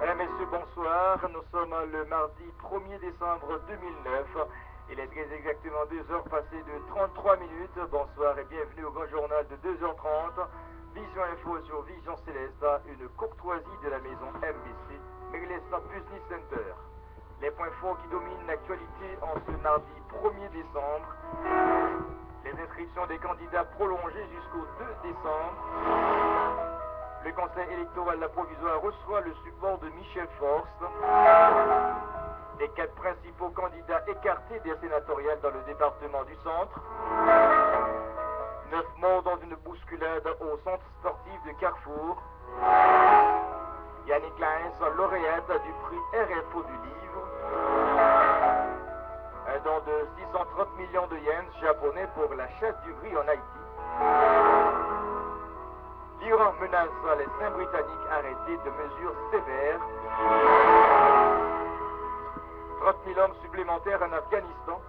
Mesdames, Messieurs, bonsoir. Nous sommes le mardi 1er décembre 2009. Il est très exactement 2 heures passées de 33 minutes. Bonsoir et bienvenue au grand journal de 2h30. Vision Info sur Vision Céleste, une courtoisie de la maison MBC, Mérilestan Business Center. Les points forts qui dominent l'actualité en ce mardi 1er décembre. Les inscriptions des candidats prolongées jusqu'au 2 décembre. Le Conseil électoral provisoire reçoit le support de Michel Forst. Les 4 principaux candidats écartés des sénatoriales dans le département du centre. 9 morts dans une bousculade au centre sportif de Carrefour. Yannick Laens, lauréate du prix RFO du livre. Un don de 630 millions de yens japonais pour la chasse du gris en Haïti. L'Iran menace les Saints britanniques arrêtés de mesures sévères. 30 000 hommes supplémentaires en Afghanistan.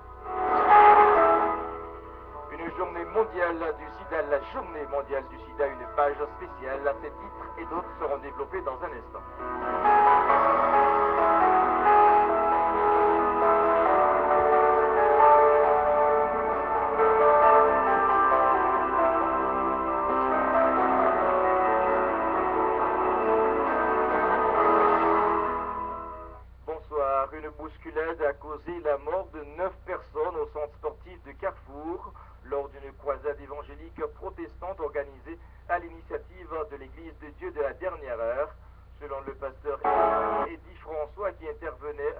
Une journée mondiale du sida, la journée mondiale du sida, une page spéciale. Ces titres et d'autres seront développés dans un instant. Une bousculade a causé la mort de 9 personnes au centre sportif de Carrefour lors d'une croisade évangélique protestante organisée à l'initiative de l'Église de Dieu de la dernière heure. Selon le pasteur Eddy François qui intervenait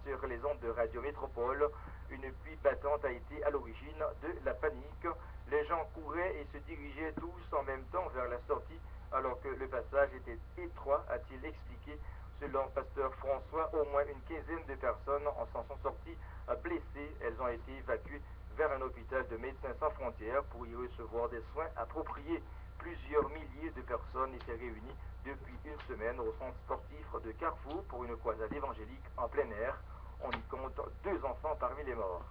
sur les ondes de Radio Métropole, une pluie battante a été à l'origine de la panique. Les gens couraient et se dirigeaient tous en même temps vers la sortie alors que le passage était étroit, a-t-il expliqué. Selon pasteur François, au moins une quinzaine de personnes s'en sont sorties blessées. Elles ont été évacuées vers un hôpital de Médecins sans frontières pour y recevoir des soins appropriés. Plusieurs milliers de personnes étaient réunies depuis une semaine au centre sportif de Carrefour pour une croisade évangélique en plein air. On y compte 2 enfants parmi les morts.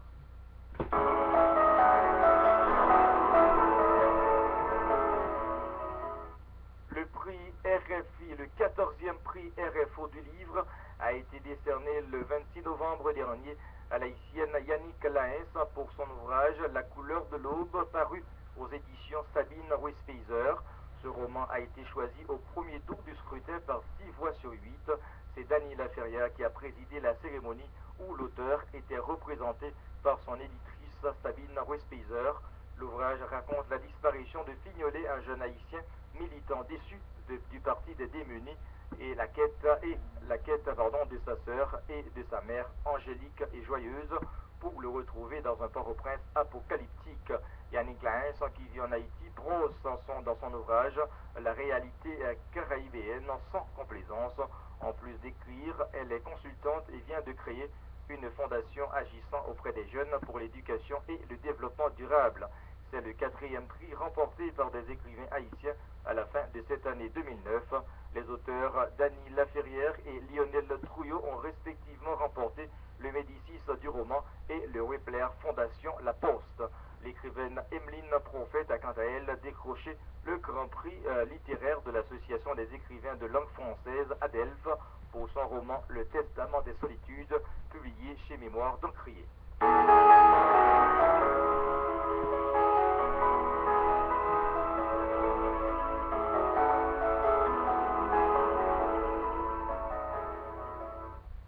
Le prix RFI, le 14e prix RFO du livre, a été décerné le 26 novembre dernier à l'haïtienne Yannick Laens pour son ouvrage La couleur de l'aube, paru aux éditions Sabine Ruiz-Peiser. Ce roman a été choisi au premier tour du scrutin par 6 voix sur 8. C'est Dany Laferrière qui a présidé la cérémonie où l'auteur était représenté par son éditrice Sabine Ruiz-Peiser. L'ouvrage raconte la disparition de Fignolet, un jeune haïtien militant déçu du parti des démunis, et la quête de sa sœur et de sa mère angélique et joyeuse pour le retrouver dans un Port-au-Prince apocalyptique. Yannick Laens, qui vit en Haïti, prose dans son ouvrage la réalité caraïbéenne sans complaisance. En plus d'écrire, elle est consultante et vient de créer une fondation agissant auprès des jeunes pour l'éducation et le développement durable. C'est le 4e prix remporté par des écrivains haïtiens à la fin de cette année 2009. Les auteurs Dany Laferrière et Lionel Trouillot ont respectivement remporté le Médicis du roman et le Wepler Fondation La Poste. L'écrivaine Emeline Prophète a quant à elle décroché le grand prix littéraire de l'Association des écrivains de langue française ADELF pour son roman Le Testament des solitudes, publié chez Mémoire d'Encrier.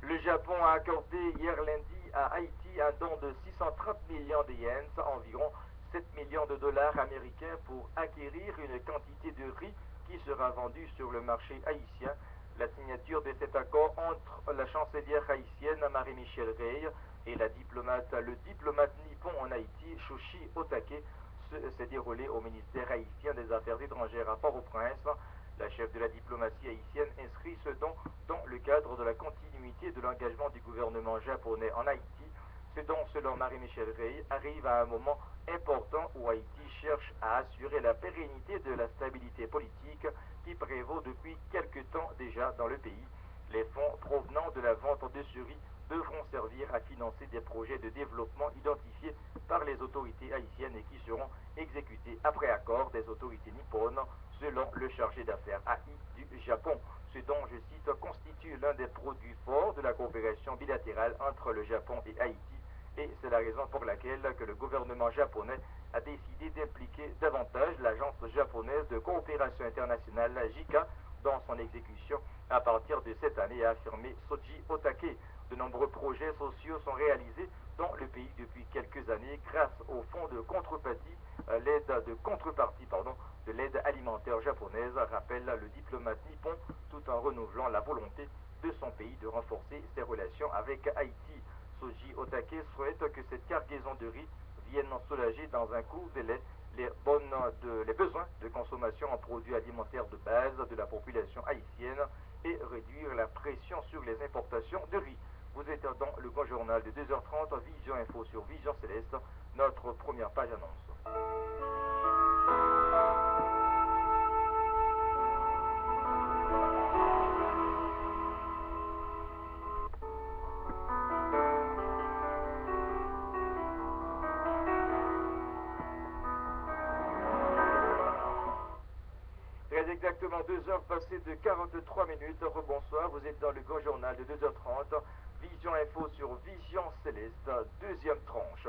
Le Japon a accordé hier lundi à Haïti un don de 630 millions de yens, environ 7 millions de dollars américains, pour acquérir une quantité de riz qui sera vendue sur le marché haïtien. La signature de cet accord entre la chancelière haïtienne Marie-Michel Rey et le diplomate nippon en Haïti, Shoshi Otake, s'est déroulée au ministère haïtien des Affaires étrangères à Port-au-Prince. La chef de la diplomatie haïtienne inscrit ce don dans le cadre de la continuité de l'engagement du gouvernement japonais en Haïti. Ce don, selon Marie-Michel Rey, arrive à un moment important où Haïti cherche à assurer la pérennité de la stabilité politique qui prévaut depuis quelque temps déjà dans le pays. Les fonds provenant de la vente de ce riz devront servir à financer des projets de développement identifiés par les autorités haïtiennes et qui seront exécutés après accord des autorités nippones, selon le chargé d'affaires AI du Japon. Ce don, je cite, constitue coopération bilatérale entre le Japon et Haïti, et c'est la raison pour laquelle que le gouvernement japonais a décidé d'impliquer davantage l'Agence japonaise de coopération internationale, JICA, dans son exécution à partir de cette année, a affirmé Soji Otake. De nombreux projets sociaux sont réalisés dans le pays depuis quelques années grâce au fonds de contrepartie, de l'aide alimentaire japonaise, rappelle le diplomate nippon, tout en renouvelant la volonté de son pays de renforcer ses relations avec Haïti. Soji Otake souhaite que cette cargaison de riz vienne soulager dans un court délai les besoins de consommation en produits alimentaires de base de la population haïtienne et réduire la pression sur les importations de riz. Vous êtes dans le grand journal de 2h30, Vision Info sur Vision Céleste, notre première page annonce. Très exactement 2 heures passées de 43 minutes. Rebonsoir, vous êtes dans le grand journal de 2h30. Vision Info sur Vision Céleste, deuxième tranche.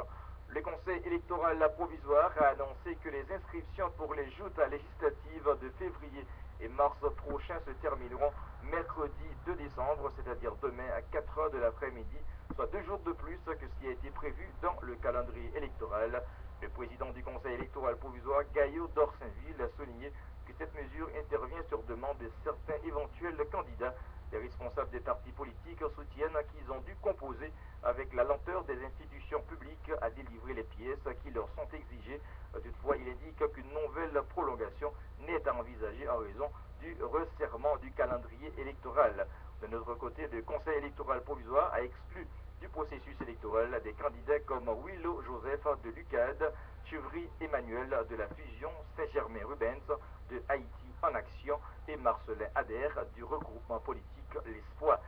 Le Conseil électoral provisoire a annoncé que les inscriptions pour les joutes législatives de février et mars prochains se termineront mercredi 2 décembre, c'est-à-dire demain à 4 heures de l'après-midi, soit 2 jours de plus que ce qui a été prévu dans le calendrier électoral. Le président du Conseil électoral provisoire, Gaillot d'Orsainville, a souligné que cette mesure intervient sur demande de certains éventuels candidats. Les responsables des partis politiques soutiennent qu'ils ont dû composer avec la lenteur des institutions publiques à délivrer les pièces qui leur sont exigées. Toutefois, il indique qu'une nouvelle prolongation n'est à envisager en raison du resserrement du calendrier électoral. De notre côté, le Conseil électoral provisoire a exclu du processus électoral des candidats comme Willow Joseph de l'UCAD, Chevry Emmanuel de la fusion Saint-Germain-Rubens de Haïti en Action et Marcelin Adair du regroupement politique L'Espoir.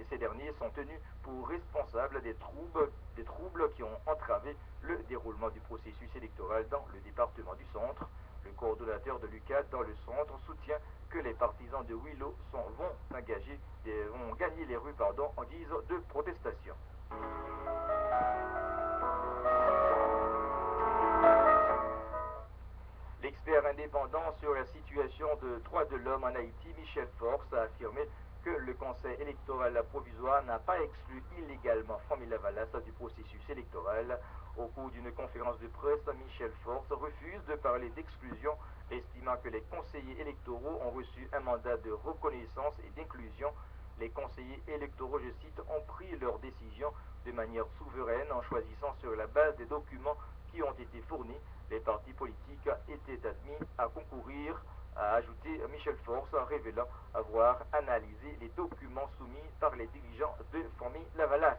Ces derniers sont tenus pour responsables des troubles qui ont entravé le déroulement du processus électoral dans le département du Centre. Le coordonnateur de l'UCAD dans le Centre soutient que les partisans de Willow vont gagner les rues en guise de protestation. L'expert indépendant sur la situation de droits de l'homme en Haïti, Michel Force, a affirmé que le Conseil électoral provisoire n'a pas exclu illégalement Famille Lavalas du processus électoral. Au cours d'une conférence de presse, Michel Force refuse de parler d'exclusion, estimant que les conseillers électoraux ont reçu un mandat de reconnaissance et d'inclusion. Les conseillers électoraux, je cite, ont pris leur décision de manière souveraine en choisissant sur la base des documents qui ont été fournis. Les partis politiques étaient admis à concourir, a ajouté Michel Force, révélant avoir analysé les documents soumis par les dirigeants de Famille Lavalas.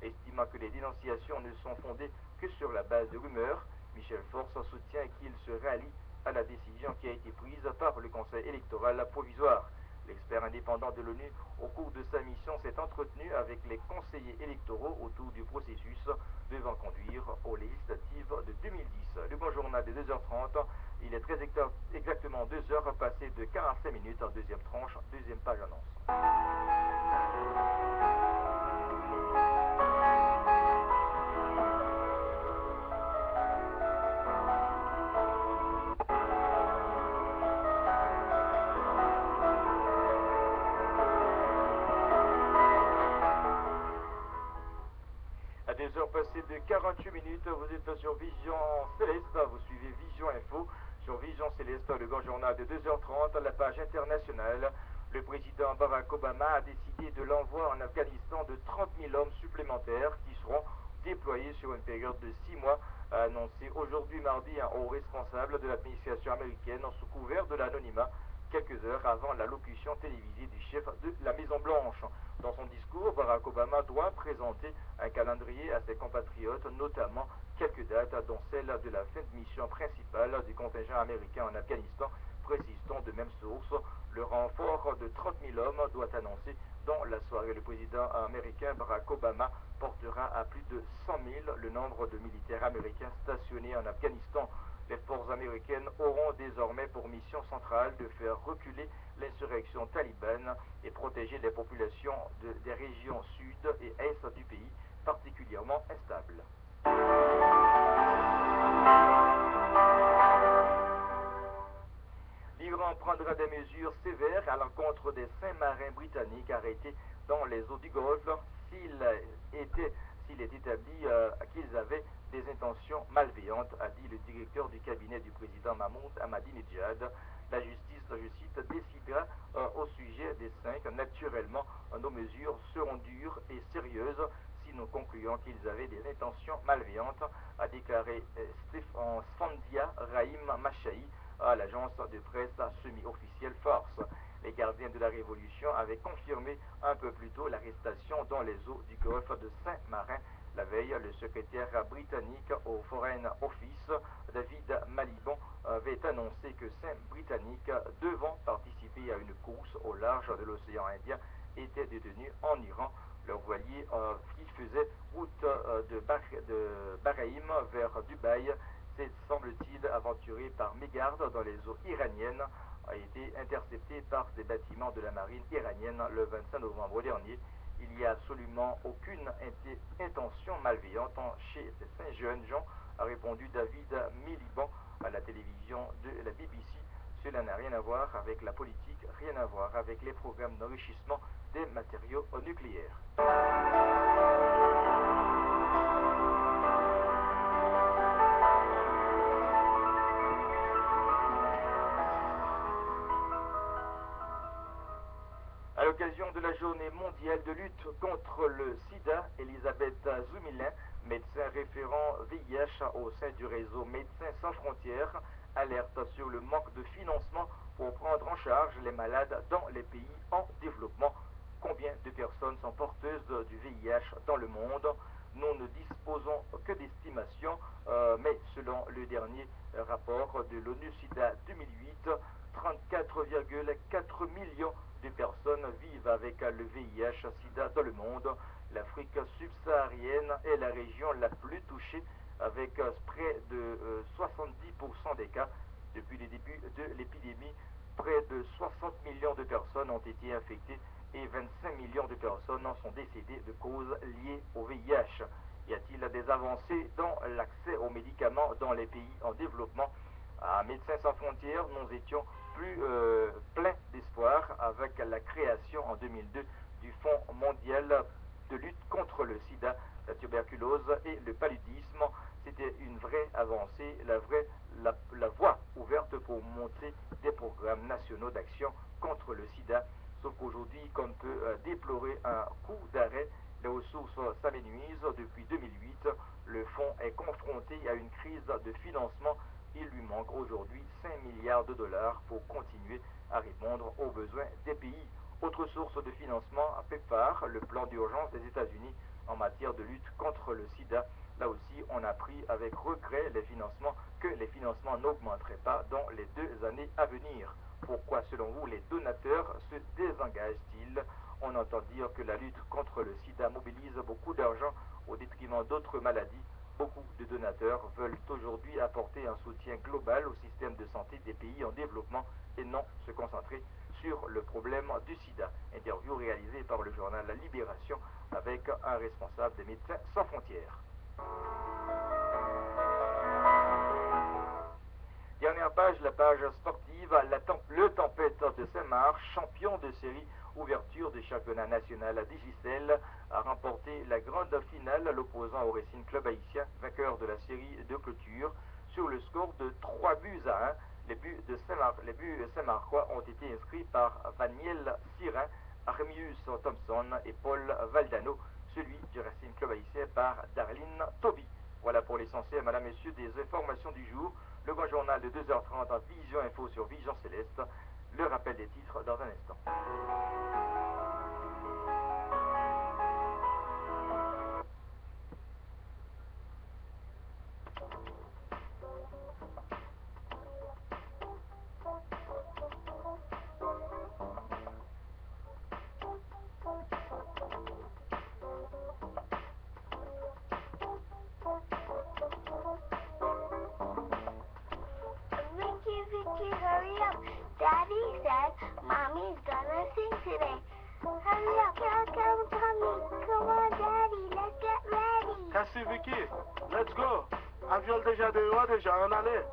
Estimant que les dénonciations ne sont fondées que sur la base de rumeurs, Michel Force soutient qu'il se rallie à la décision qui a été prise par le Conseil électoral provisoire. L'expert indépendant de l'ONU, au cours de sa mission, s'est entretenu avec les conseillers électoraux autour du processus devant conduire aux législatives de 2010. Le bon journal de 2h30, il est très exactement 2 heures passées de 45 minutes en deuxième tranche, deuxième page annonce. À 2 heures passées de 48 minutes, vous êtes sur Vision Céleste, vous suivez Vision Info sur Vision Céleste, le grand journal de 2h30, la page internationale. Le président Barack Obama a décidé de l'envoi en Afghanistan de 30 000 hommes supplémentaires qui seront déployés sur une période de 6 mois, a annoncé aujourd'hui mardi un haut responsable de l'administration américaine sous couvert de l'anonymat, quelques heures avant l'allocution télévisée du chef de la Maison-Blanche. Dans son discours, Barack Obama doit présenter un calendrier à ses compatriotes, notamment quelques dates, dont celle de la fin de mission principale du contingent américain en Afghanistan. Précise-t-on de même source, le renfort de 30 000 hommes doit annoncer dans la soirée. Le président américain Barack Obama portera à plus de 100 000 le nombre de militaires américains stationnés en Afghanistan. Les forces américaines auront désormais pour mission centrale de faire reculer l'insurrection talibane et protéger les populations des régions sud et est du pays, particulièrement instables. L'Iran prendra des mesures sévères à l'encontre des 5 marins britanniques arrêtés dans les eaux du Golfe s'il est établi qu'ils avaient des intentions malveillantes, a dit le directeur du cabinet du président Mahmoud Ahmadinejad. La justice, je cite, décidera au sujet des 5. Naturellement, nos mesures seront dures et sérieuses si nous concluons qu'ils avaient des intentions malveillantes, a déclaré Sfandia Rahim Mashaï à l'agence de presse semi-officielle Force. Les gardiens de la Révolution avaient confirmé un peu plus tôt l'arrestation dans les eaux du golfe de 5 marins. La veille, le secrétaire britannique au Foreign Office, David Malibon, avait annoncé que 5 Britanniques devant participer à une course au large de l'océan Indien étaient détenus en Iran. Leur voilier qui faisait route de Bahreïn vers Dubaï s'est, semble-t-il, aventuré par mégarde dans les eaux iraniennes, a été intercepté par des bâtiments de la marine iranienne le 25 novembre dernier. Il n'y a absolument aucune intention malveillante chez ces 5 jeunes gens, a répondu David Miliband à la télévision de la BBC. Cela n'a rien à voir avec la politique, rien à voir avec les programmes d'enrichissement des matériaux nucléaires. À l'occasion de la journée mondiale de lutte contre le sida, Elisabeth Zoumilin, médecin référent VIH au sein du réseau Médecins sans frontières, alerte sur le manque de financement pour prendre en charge les malades dans les pays en développement. Combien de personnes sont porteuses du VIH dans le monde? Nous ne disposons que d'estimations, mais selon le dernier rapport de l'ONU-SIDA 2008, 34,4 millions de personnes vivent avec le VIH-Sida dans le monde. L'Afrique subsaharienne est la région la plus touchée avec près de 70% des cas. Depuis le début de l'épidémie, près de 60 millions de personnes ont été infectées et 25 millions de personnes sont décédées de causes liées au VIH. Y a-t-il des avancées dans l'accès aux médicaments dans les pays en développement? À Médecins sans frontières, nous étions plus pleins d'espoir avec la création en 2002 du Fonds mondial de lutte contre le sida, la tuberculose et le paludisme. C'était une vraie avancée, la voie ouverte pour monter des programmes nationaux d'action contre le sida. Sauf qu'aujourd'hui, qu'on peut déplorer un coup d'arrêt, les ressources s'amenuisent depuis 2008. Le fonds est confronté à une crise de financement. Il lui manque aujourd'hui 5 milliards de dollars pour continuer à répondre aux besoins des pays. Autre source de financement, PEPFAR, le plan d'urgence des États-Unis en matière de lutte contre le sida. Là aussi, on a pris avec regret que les financements n'augmenteraient pas dans les 2 années à venir. Pourquoi, selon vous, les donateurs se désengagent-ils? On entend dire que la lutte contre le sida mobilise beaucoup d'argent au détriment d'autres maladies. Beaucoup de donateurs veulent aujourd'hui apporter un soutien global au système de santé des pays en développement et non se concentrer sur le problème du sida. Interview réalisée par le journal La Libération avec un responsable des Médecins sans frontières. Dernière page, la page sportive, le Tempête de Saint-Marc, champion de série ouverture du championnat national Digicel, a remporté la grande finale l'opposant au Racing Club haïtien, vainqueur de la série de clôture, sur le score de 3-1. Les buts Saint-Marcois ont été inscrits par Vaniel Sirin, Armius Thompson et Paul Valdano, celui du Racing Club haïtien par Darlene Toby. Voilà pour l'essentiel, madame, messieurs, des informations du jour. Le grand journal de 2h30 en Vision Info sur Vision Céleste. Le rappel des titres dans un instant. Ricky, let's go. Avion déjà dehors, déjà, on allait.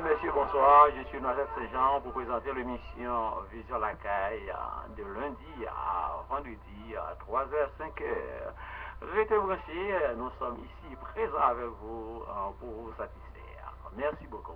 Messieurs, bonsoir. Je suis Noisette Saint-Jean pour présenter l'émission Vision la Caille de lundi à vendredi à 3h, 5h. Restez branchés, nous sommes ici présents avec vous pour vous satisfaire. Merci beaucoup.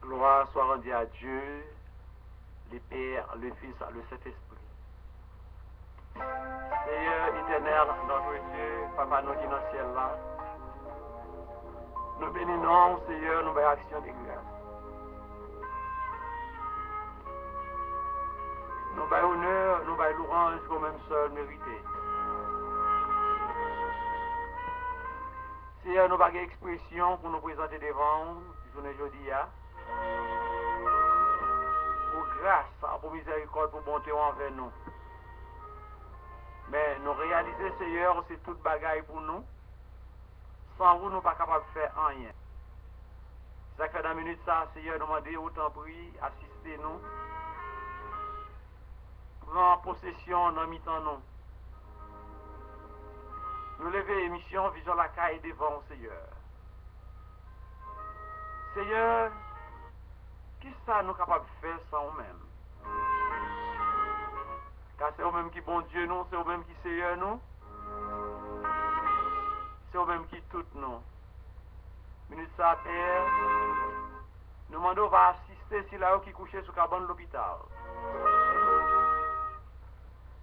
Gloire soit rendue à Dieu, le Père, le Fils, le Saint-Esprit. Seigneur éternel, notre Dieu, Papa nous qui dans le ciel là, nous bénissons, Seigneur, nous faisons action de grâce. Nous faisons honneur, nous faisons louange comme même seul mérité. Seigneur, nous avons expression pour nous présenter devant journée aujourd'hui. Pour grâce, pour miséricorde, pour bonté envers nous. Mais nous réaliser, Seigneur, c'est toute bagaille pour nous. Sans vous, nous ne sommes pas capables de faire rien. Ça fait dans la minute, ça, Seigneur, nous demandons autant prie, assistez-nous. Prends possession dans mi-temps nous. Nous lever émission, vision la caille devant, Seigneur. Seigneur, qui ça nous capable de faire sans nous-mêmes? Car c'est eux-mêmes qui bon Dieu nous, c'est eux-mêmes qui Seigneur nous. C'est eux-mêmes qui tout nous. Minute ça Père, nous demandons va assister si là qui couché sur cabane de l'hôpital.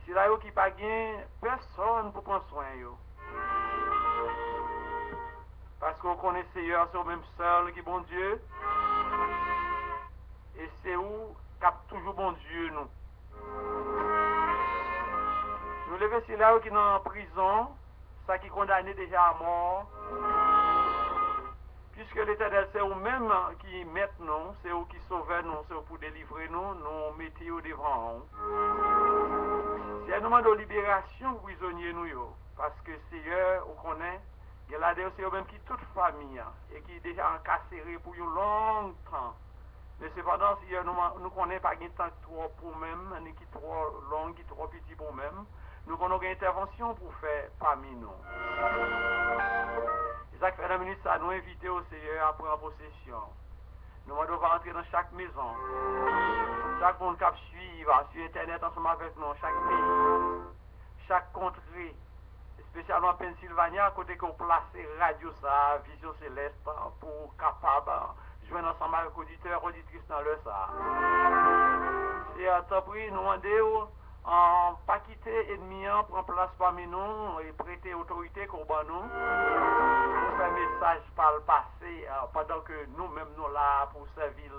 Si là qui pas gain personne pour prendre soin yo. Parce qu'on connaît Seigneur, c'est au même seul qui bon Dieu. Et c'est où cap toujours bon Dieu nous. Nous levons c'est là qui est en prison, ça qui est condamné déjà à mort. Puisque l'Éternel c'est eux même qui mettent nous, c'est eux qui sauvent nous, c'est eux pour délivrer nous, nous mettez au devant. C'est un moment de libération prisonnier nous, parce que Seigneur, on connaît, il y a c'est eux même qui toute famille, et qui est déjà encarcéré pour un long temps. Mais cependant, si nous connaissons pas un temps trop pour même, ni qui trop long, qui trop petit pour même, nous avons une intervention pour faire parmi nous. C'est ça que fait la minute, ça nous invite au Seigneur à prendre possession. Nous devons entrer dans chaque maison, chaque monde qui suit sur Internet ensemble avec nous, chaque pays, chaque contrée, spécialement Pennsylvania, à côté qu'on place Radio ça, Vision Céleste, pour capable joindre ensemble avec auditeurs, auditrices dans le ça. Et à temps pris, nous demandons pas quitter ennemi, prendre place parmi nous et prêter autorité qu'on bat nous. Pour faire message par le passé pendant que nous-mêmes nous là pour servir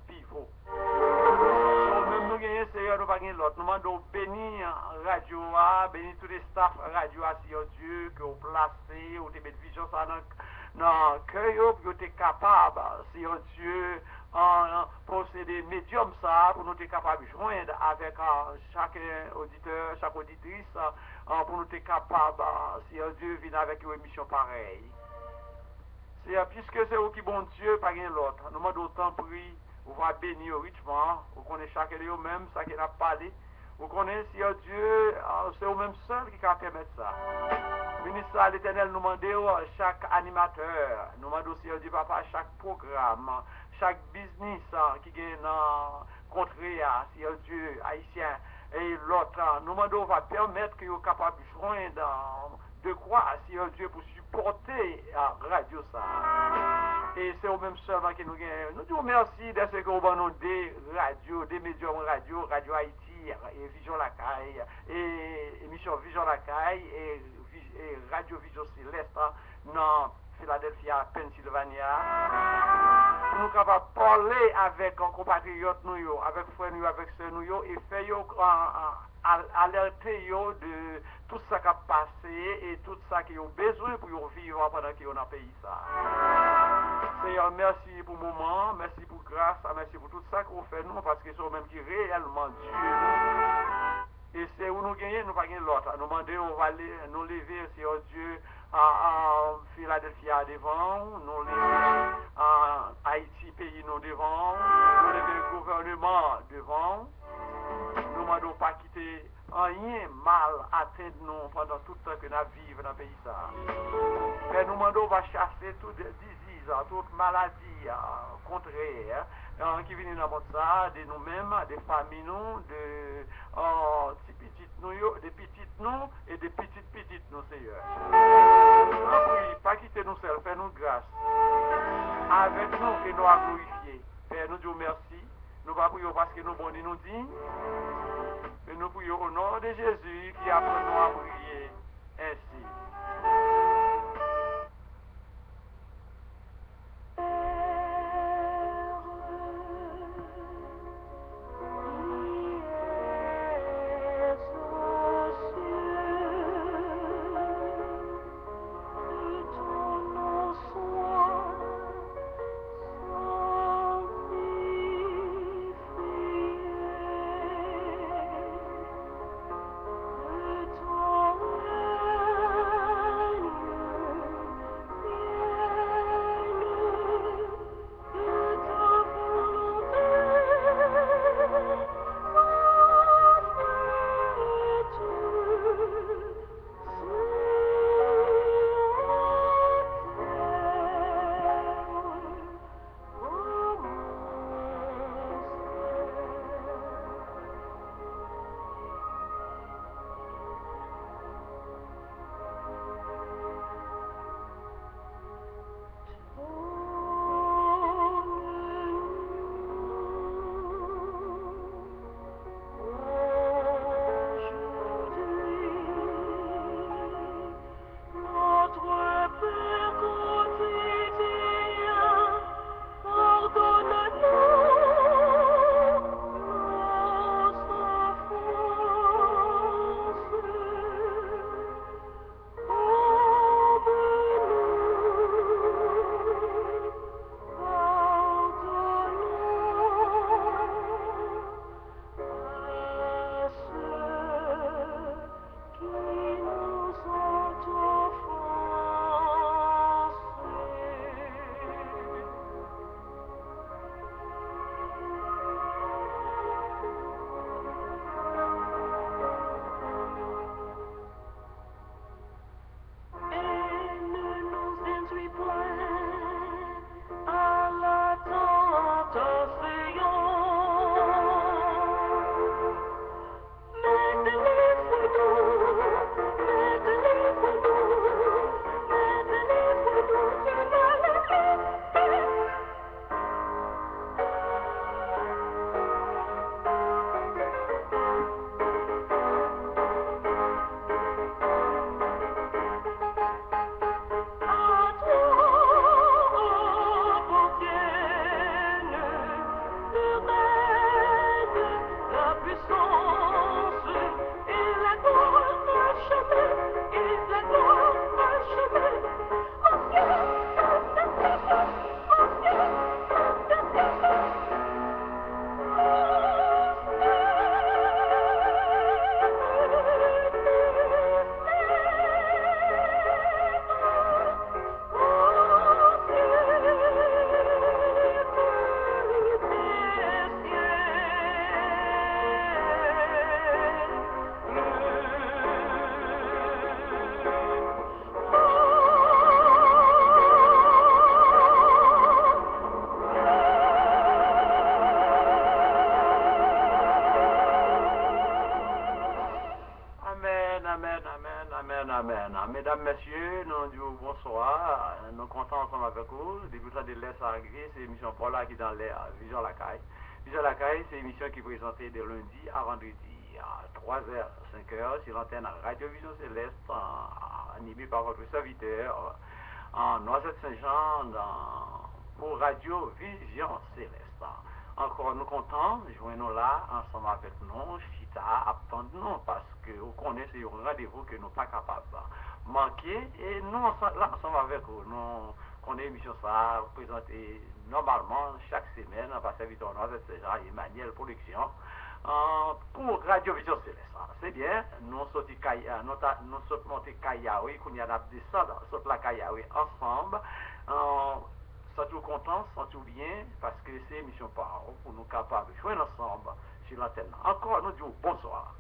pivot. Nous-mêmes nous gagnons, Seigneur, nous pas gagner l'autre. Nous demandons bénir Radio A, bénir tous les staffs Radio A, Seigneur Dieu, que vous placez, ou te mettez vision ça dans le cœur, pour que vous êtes capable, Seigneur Dieu, posséder médium ça, pour nous être capable de joindre avec chaque auditeur, chaque auditrice, pour nous être capable, Seigneur Dieu, venir avec une émission pareille. Puisque c'est vous qui bon Dieu, pas rien l'autre. Nous demandons autant prix, vous va bénir richement, vous connaissez chacun de vous-même, ça qui n'a pas parlé. Vous connaissez, Seigneur Dieu, c'est vous-même seul qui peut permettre ça. Ministre à l'Éternel, nous demandons chaque animateur, nous demandons, Seigneur Dieu, papa, chaque programme, chaque business qui est dans le contrée, Seigneur Dieu, haïtien, et l'autre, nous demandons, va permettre que vous capable de joindre de quoi, Seigneur Dieu, pour supporter Radio ça. Et c'est au même seulement que nous gagnons. Nous disons merci de ce que vous nous des radios, des médiums radio, Radio Haïti, et Vision la Caille, et émission Vision la Caille, et Radio Vision Céleste, dans Philadelphia, Pennsylvania. Pour nous capables de parler avec un compatriote, avec frères, avec sœurs, et faire alerter de tout ça qui a passé et tout ça qui ont besoin pour vivre pendant qu'ils sont dans le pays. Seigneur, merci pour le moment, merci pour grâce, merci pour tout ça que vous faites nous, parce que c'est vous-même qui réellement Dieu. Et c'est où nous gagnons, nous ne pas gagner l'autre. Nous demandons, on va nous lever, Seigneur Dieu, à Philadelphia devant, nous lever à Haïti, pays nous devant, nous lever le gouvernement devant. Nous ne demandons pas quitter rien mal atteindre nous pendant tout le temps que nous vivons dans le pays. Mais nous demandons va chasser toute disease, toute maladie contraire qui vient dans le monde, de nous-mêmes, des familles, des petites nous, des petites nous et des petites nous, Seigneur. Pas quitter nous seuls, fais-nous grâce. Avec nous et nous à glorifier. Père, nous disons merci. Nous ne prions pas parce que nous bons nous dignes, mais nous prions au nom de Jésus qui apprend nous à prier ainsi. Amen, amen. Mesdames, messieurs, nous disons bonsoir. Nous sommes contents ensemble avec vous. Débutant de l'Est arrivé, c'est l'émission Paul qui est dans l'air, Vision la Caille. Vision la Caille, c'est l'émission qui est présentée de lundi à vendredi à 3h, 5h sur l'antenne Radio Vision Céleste, animée par votre serviteur en Noisette-Saint-Jean pour Radio Vision Céleste. Encore nous contents, joignons là ensemble avec nous, Chita, attendons parce que vous connaissez un rendez-vous que nous ne sommes pas capables de manquer et nous là ensemble avec vous, nous connaissons l'émission ça présentée normalement chaque semaine par serviteur Noisette-Saint-Jean et Emmanuel Production pour Radio Vision Céleste. C'est bien, nous sommes montés Kayaoui, qu'on y a descendre, nous sommes la Kayaoui ensemble. Sont tout contents, sont tout bien, parce que c'est mission par pour nous capables de jouer ensemble sur l'antenne. Encore, nous disons bonsoir.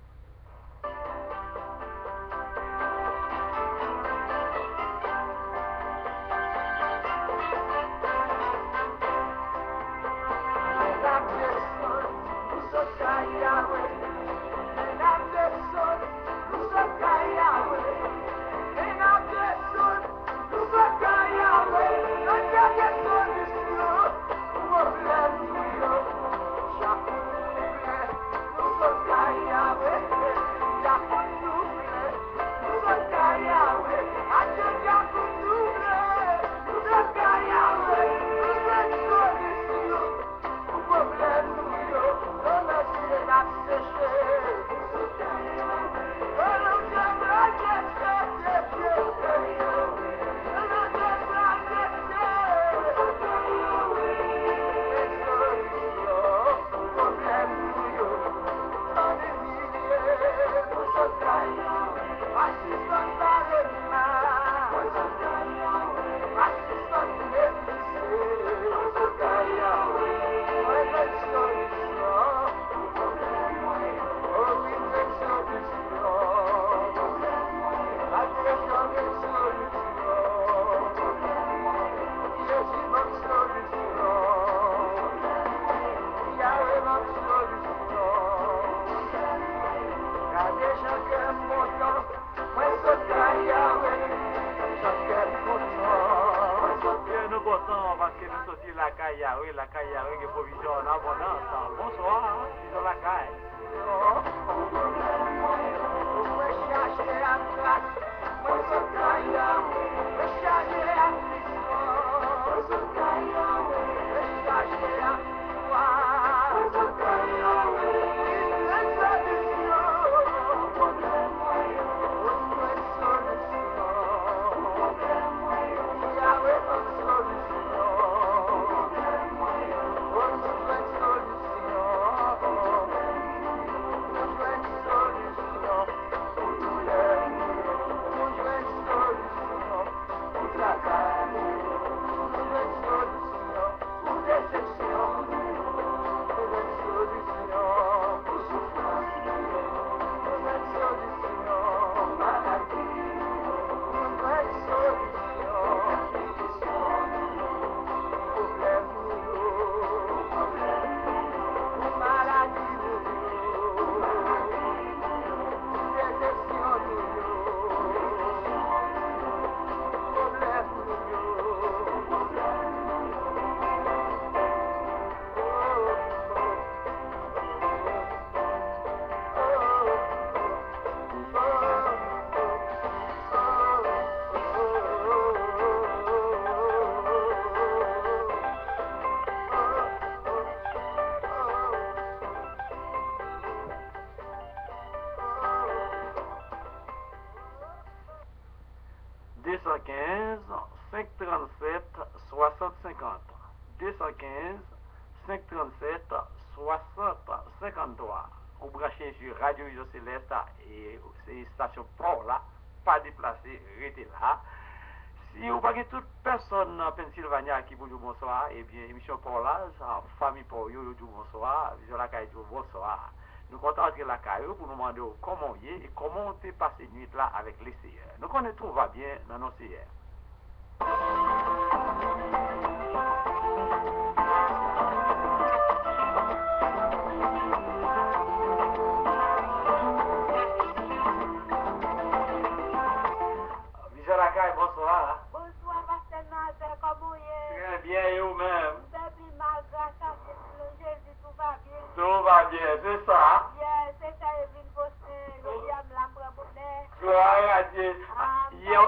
Au branché sur Radio Vision Céleste et ces stations port là, pas déplacé, restez là. Si vous n'avez toute personne en Pennsylvanie qui vous dit bonsoir, eh bien, émission port là, famille port, vous dit bonsoir, Vision la Caille dit bonsoir. Nous comptons entrer la Caille pour nous demander comment vous et comment vous passé cette nuit là avec les CR. Nous on tout va bien dans nos CR. que hier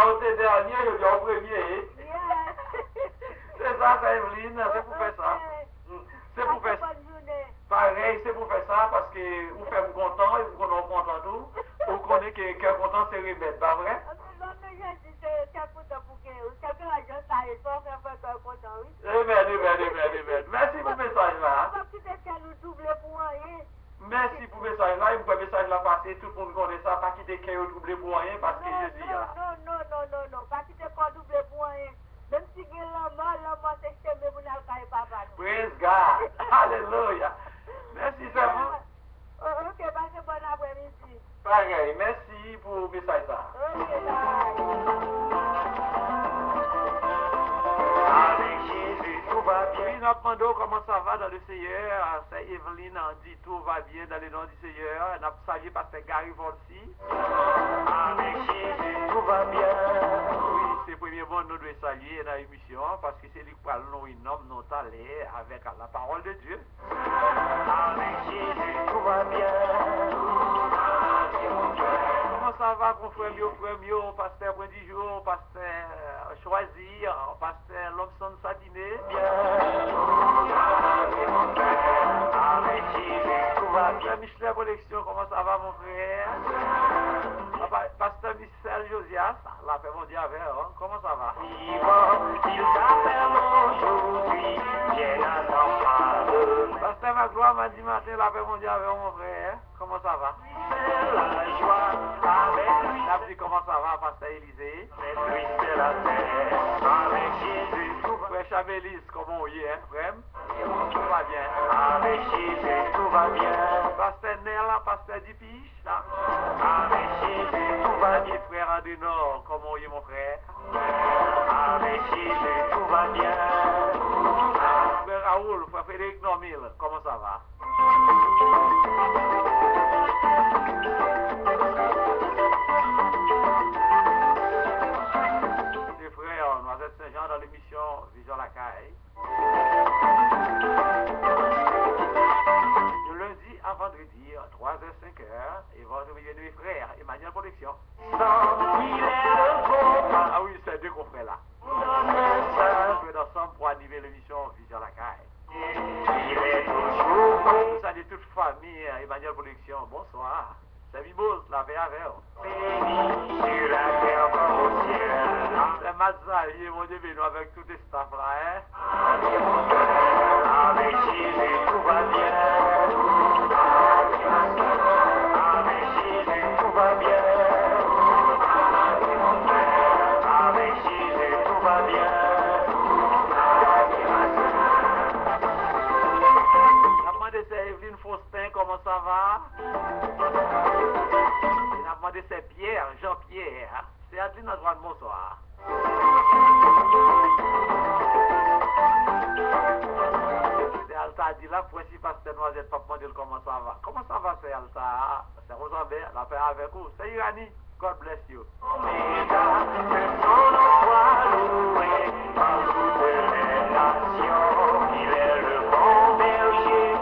au dernier, je viens au premier. C'est ça, c'est Evelyne, c'est pour faire ça. C'est pour faire ça. Pareil, c'est pour faire ça parce que vous faites content et vous connaissez content tout. Vous connaissez que quelqu'un content c'est remettre, pas vrai? Merci pour le message là. Merci pour le message là. Et pour le message là passer, tout le monde connaît ça, pas quitter qu'il doublé pour rien parce que je dis là. Non, pas quitter pas doublé pour rien. Même si il y a l'homme, c'est que vous n'avez pas papa. Praise God. Hallelujah. Merci, c'est vous. Ok, passez bon après-midi. Pareil, merci pour le message là. Ok, bye. Avec Jésus, tout va bien. Oui, nous demandons comment ça va dans le Seigneur. C'est Evelyne, on dit tout va bien dans le nom du Seigneur. Nous avons salué Pasteur Gary Volsi. Avec Jésus, tout va bien. Oui, c'est premièrement nous devons saluer dans l'émission parce que c'est lui qui parle nous, il nomme nos talents avec la parole de Dieu. Avec Jésus, tout va bien. Comment ça va, confrère mieux, pasteur Brendijo, pasteur Choisir, pasteur Lobson Sadiné? Avec Jésus, tout va bien. Michel Collection, comment ça va, mon frère? Pasteur Michel Josias, la paix mondiale avec, hein? Comment ça va? Pasteur Magloire m'a dit matin, la paix mondiale avec mon frère. Comment ça va? La joie avec lui. La dit comment ça va, Pasteur Élisée? Avec lui, c'est la paix. Avec Jésus, tout va bien. Frère Chabélis, comment on y est, hein, frère? Tout va bien. Avec Jésus, tout va bien. Pasteur Nella, Pasteur Dipiche, là. Avec Jésus, tout va bien. Frère André Nord, comment on y est, mon frère? Avec Jésus, tout va bien. Frère Raoul, frère Frédéric Normil, comment ça va? Les frères Noisette Saint-Jean dans l'émission Vision la Caille. De lundi à vendredi, 3h, 5h, et vendredi, mes frères, Emmanuel Production. Ah oui, c'est deux confrères là. On peut ensemble pour animer l'émission Vision la Caille. Nous saluons toute famille, Emmanuel Production, bonsoir. C'est Vibos, la paix avec vous. Sur la terre comme au ciel. C'est Matzali, mon Dieu, nous avec tous les staffs là, hein. Avec Jésus, tout va bien. Avec Jésus, tout va bien. Avec Jésus, tout va bien. C'est Evelyne Faustin, comment ça va? Il a demandé c'est Pierre, Jean-Pierre. C'est Adeline à droite, bonsoir. C'est Alta dit la principale c'est Noisette, pas demander comment ça va. Comment ça va, c'est Alta? C'est Rosambert, la paix avec vous. C'est Irani, God bless you. Il est le bon berger.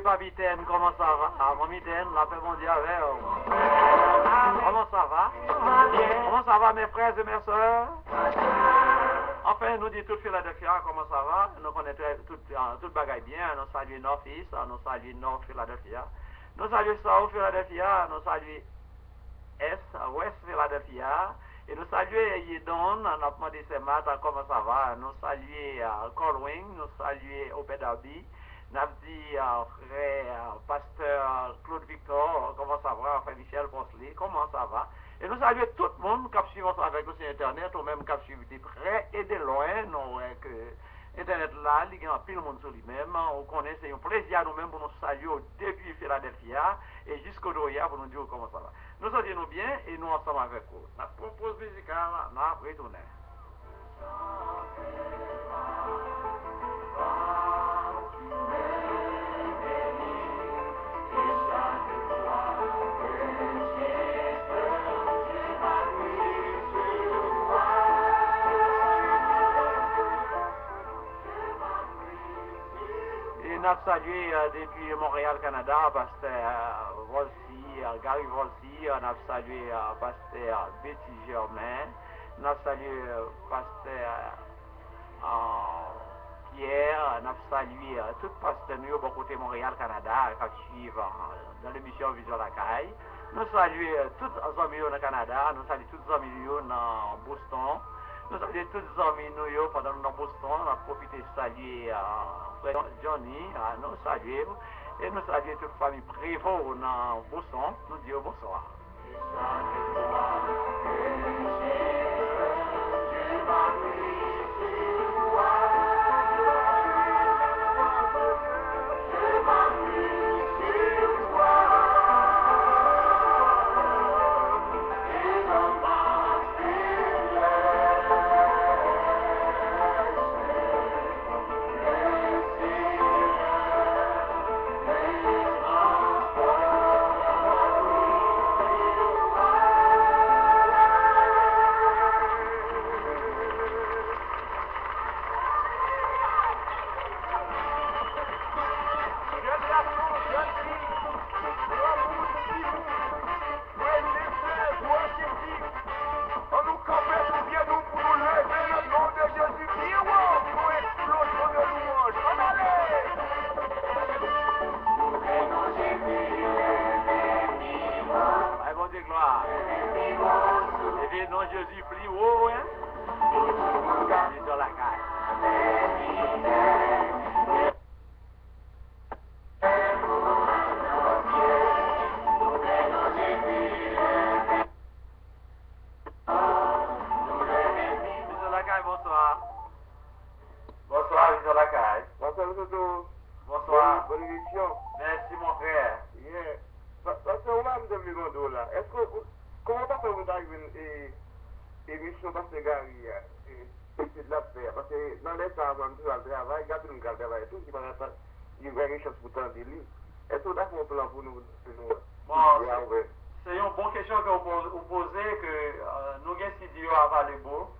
Papitaine, comment ça va? Ah, Mamitaine, la paix mondiale, comment ça va? Comment ça va, mes frères et mes soeurs? Enfin, nous dit toute Philadelphia, comment ça va? Nous connaissons tout bagaille bien. Nous saluons North East, nous saluons North Philadelphia. Nous saluons South Philadelphia, nous saluons Est, West Philadelphia. Et nous saluons Yedon, nous avons demandé ce matin comment ça va. Nous saluons Colwing, nous saluons Opedabi. Nous avons dit frère pasteur Claude Victor, comment ça va, frère Michel Ponsley, comment ça va. Et nous saluons tout le monde qui suit avec nous sur Internet, ou même qui suit de près et de loin. Nous que Internet là, il y a un pile monde sur lui-même. On connaît, c'est un plaisir à nous-mêmes pour nous saluer depuis Philadelphia et jusqu'au Doya pour nous dire comment ça va. Nous sentons bien et nous ensemble avec vous. La propose musicale, nous avons retourné. Nous avons salué depuis Montréal, Canada, pasteur Volsi, Gary Volsi, nous avons salué pasteur Betty Germain, nous avons salué pasteur Pierre, nous avons salué tout pasteur nous au côté Montréal, Canada, qui suivent dans l'émission Vision la Caille. Nous saluons tous les amis au Canada, nous saluons tous les amis dans Boston. Nous saluons tous les amis nous pendant nous dans Boston, on a profité de saluer frère Johnny, nous saluons et nous saluons toute la famille Prévost dans Boston, nous disons bonsoir. Jésus plus haut, hein? Il est dans la cage. Bonsoir. Bonsoir, Vision la cage. Bonsoir, Toto. Bonsoir. Bonne émission. Merci, mon frère. Yeah. Parce qu'on va me donner le là. Est-ce que, comment t'as fait pour arriver émission parce que Gary, c'est de la faire. Parce que dans les temps, on doit travailler, garder nous garder travail, tout qui va être une vraie chance pour tendre lui. Est-ce que tu as fait un plan pour nous? C'est une bonne question que vous posez, que nous avons un studio à Valébo,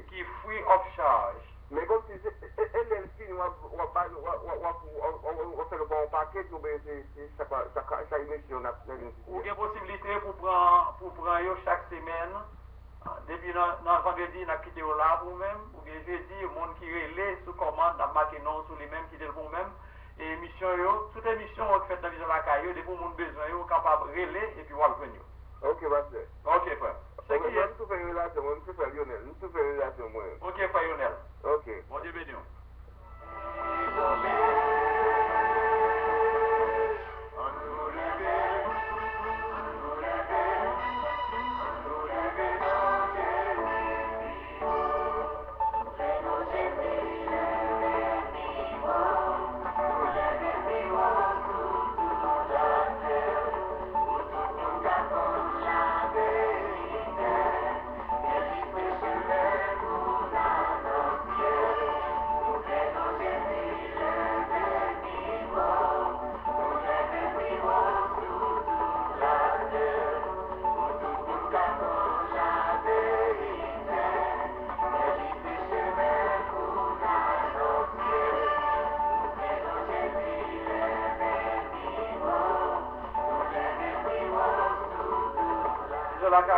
qui fuit off charge. Mais comme si LLC, on va faire le bon paquet, c'est chaque émission. Ou il y a possibilité pour prendre chaque semaine. Depuis dans vendredi, on a quitté là pour même. Ou bien jeudi, le monde qui relève sous commande, dans marqué non sous les mêmes qui étaient pour même. Et émission, toute émission qui fait dans Vision la Caille, des pour monde besoin, capable de relayer et puis voir le venir. Ok, Pasteur. Ok, frère. C'est qui est? Nous faisons une relation, nous faisons Lionel. Nous faisons une relation, moi. Ok, frère Lionel. Ok. Bon Dieu béni.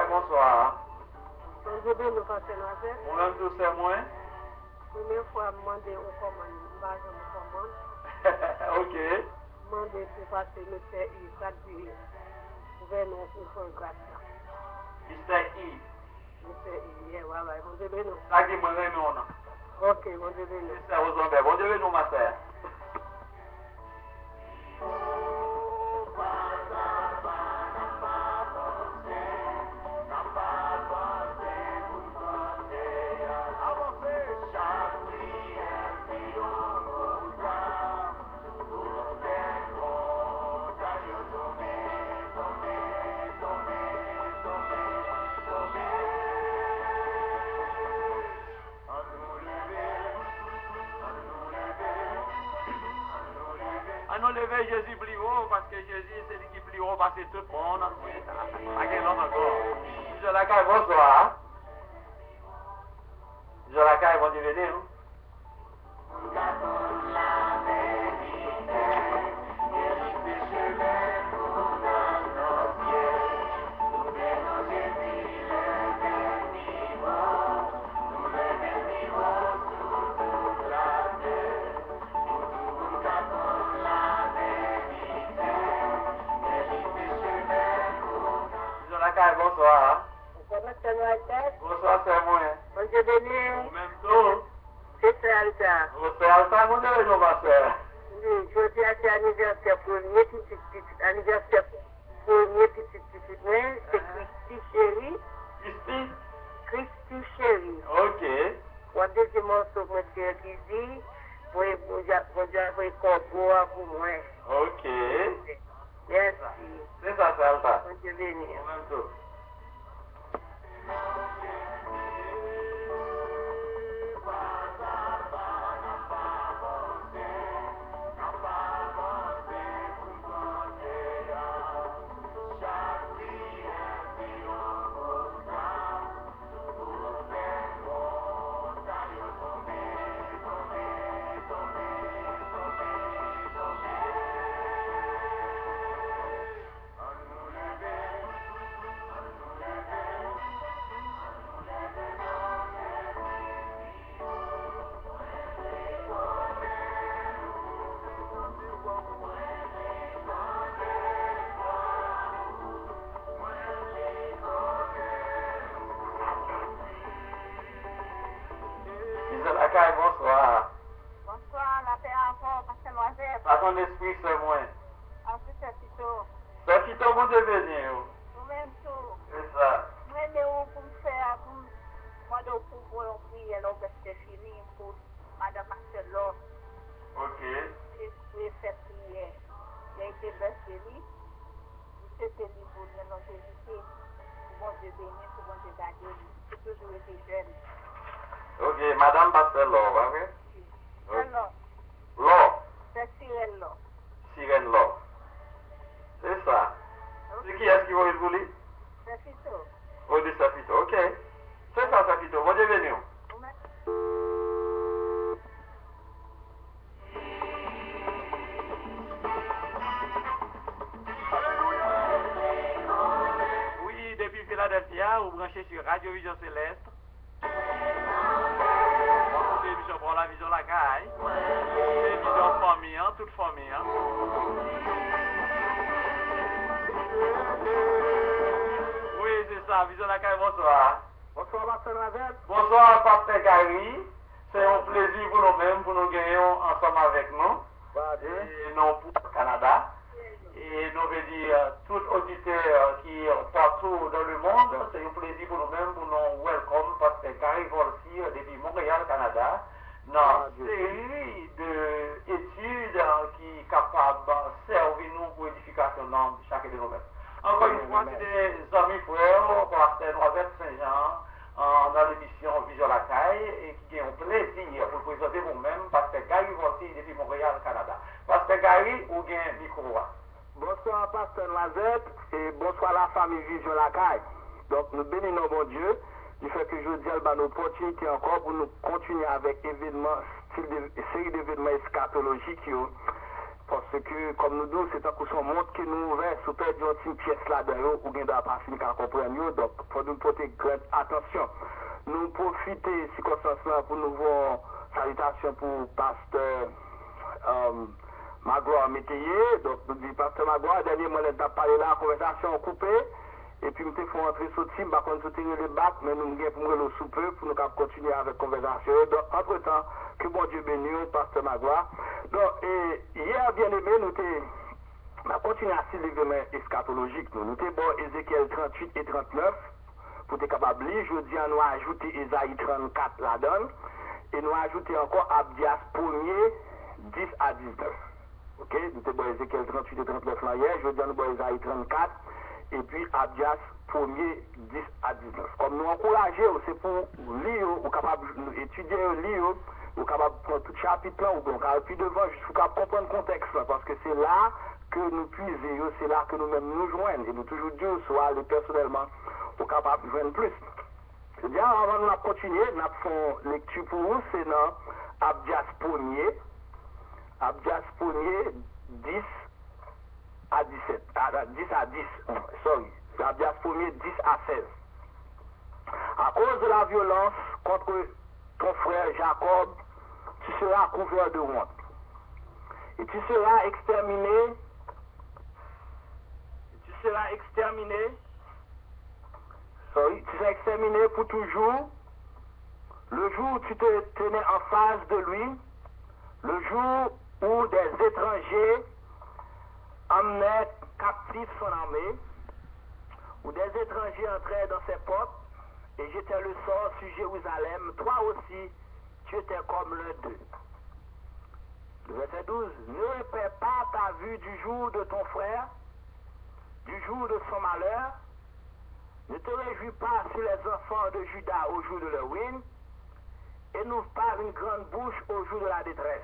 Bonsoir. Je vais nous passer la tête. On aime tous ces moins. Première fois, demander au commande, commande. Ok. Demander pour passer le CI, 4 juillet. Gouverneur pour faire grâce. Mr. E. Ça qui me réunit, non? Ok, mon Dieu béni. C'est ça, aux hommes. Bon Dieu béni, ma sœur. À nous lever Jésus plus haut, parce que Jésus c'est lui qui plus haut, parce que tout le monde, pas qu'un homme encore. Je la caille, bonsoir. Je la caille, bon Dieu venir. Bonsoir. Bonsoir, c'est moi. Mon Dieu béni. Vous-même tout. C'est ça, Alta. Vous êtes Alta, mon Dieu, non, ma soeur. Oui, je dis à cet anniversaire premier, anniversaire premier, petit, mais c'est Christy Chérie. Ici? Christy Chérie. Ok. Pour un deuxième morceau, monsieur qui dit, pour un corbeau pour moi. Ok. Merci. C'est ça, c'est Alta. Mon Dieu béni. Vous-même tout. Bonsoir. Bonsoir, la paix encore, Pasteur Noisette. Par ton esprit, c'est moi. Ensuite, c'est Tito. C'est qui t'a mon devenir. Nous-mêmes tout. C'est ça. Nous-mêmes, pour me faire, moi, pour un prix, alors que c'est fini, pour Madame Marcelo. Ok. Et puis, fait prier. Il a été béni. C'était libre pour nous éviter. Pour bon Dieu béni, pour bon Dieu garder. C'est toujours été jeune. Ok, Madame Pasteur Laure, ok? Alors, Laure. c'est Cyril là. Sirène Laure. C'est ça. C'est qui est-ce qui va le voler? C'est Tito. Oh, de Safito, ok. C'est ça, Safito. Bon Dieu béni. Oui, depuis Philadelphia, vous branchez sur Radio Vision Céleste. C'est l'émission pour la vision la caille. C'est l'émission famille, toute famille. Oui, c'est ça, vision la caille, bonsoir. Bonsoir, Pasteur Noisette. Bonsoir, Pasteur Gary. C'est un plaisir pour nous-mêmes, pour nous gagner ensemble avec nous. Et non pour le Canada. Et nous veut dire, tout auditeur qui est partout dans le monde, c'est un plaisir pour nous-mêmes, pour nous welcome, parce que Gary Volsi, depuis Montréal, Canada, dans une série d'études qui sont capables de servir nous pour l'édification dans chacun de nous-mêmes. Encore une fois, c'est des amis frères, Pasteur Noisette Saint-Jean, dans l'émission Vision la Caille, et qui ont plaisir pour présenter vous-même, parce que Gary Volsi, depuis Montréal, Canada. Parce que Gary, ou bien micro. Bonsoir, Pasteur Noisette, et bonsoir la famille Vision la Caille. Donc, nous bénissons mon Dieu du fait que je dis une opportunité encore pour nous continuer avec événements, série d'événements eschatologiques. Parce que, comme nous disons, c'est un coup son monde qui nous ouvert, sous perdu une pièce là-dedans, ou bien dans la partie qu'on comprend. Donc, il faut nous porter grande attention. Nous profiter de ces circonstances-là pour nous voir salutations pour Pasteur Magloire Métayer. Donc, nous disons, Pasteur Magloire, dernier moment, on a parlé là, conversation coupée. et puis, je fais entrer ce team, par contre, je le bac, mais nous avons le soupe pour nous continuer avec la conversation. Donc, entre-temps, que bon Dieu bénisse, Pasteur Magloire. Donc, hier, bien aimé, nous avons continué à suivre l'examen eschatologique. Nous avons bon Ézéchiel 38 et 39, pour être capable de lire. Je dis, nous avons ajouté Ésaïe 34 là-dedans, et nous avons ajouté encore Abdias 1er, 10 à 19. Ok, nous avons Ézéchiel 38 et 39 là hier, je dis, nous avons Ésaïe 34. Et puis Abdias 1er 10 à 19. Comme nous encourageons, c'est pour lire, ou capable d'étudier, lire, ou capable de prendre tout chapitre là, ou bien puis devant, juste pour comprendre le contexte là, parce que c'est là que nous puisons, c'est là que nous-mêmes nous joignons. Et nous toujours Dieu, soit personnellement, ou capable de joindre plus. C'est-à-dire, avant de continuer, nous faisons lecture pour vous, c'est dans Abdias 1er, Abdias 1er 10 à 17, 10 à 10, sorry, Abdias 1er 10 à 16. À cause de la violence contre ton frère Jacob, tu seras couvert de honte. Et tu seras exterminé, tu seras exterminé pour toujours. Le jour où tu te tenais en face de lui, le jour où des étrangers emmenaient captif son armée, où des étrangers entraient dans ses portes et jetaient le sort sur Jérusalem, toi aussi, tu étais comme l'un d'eux. Le verset 12, ne répète pas ta vue du jour de ton frère, du jour de son malheur, ne te réjouis pas sur les enfants de Juda au jour de leur ruine, et n'ouvre pas une grande bouche au jour de la détresse.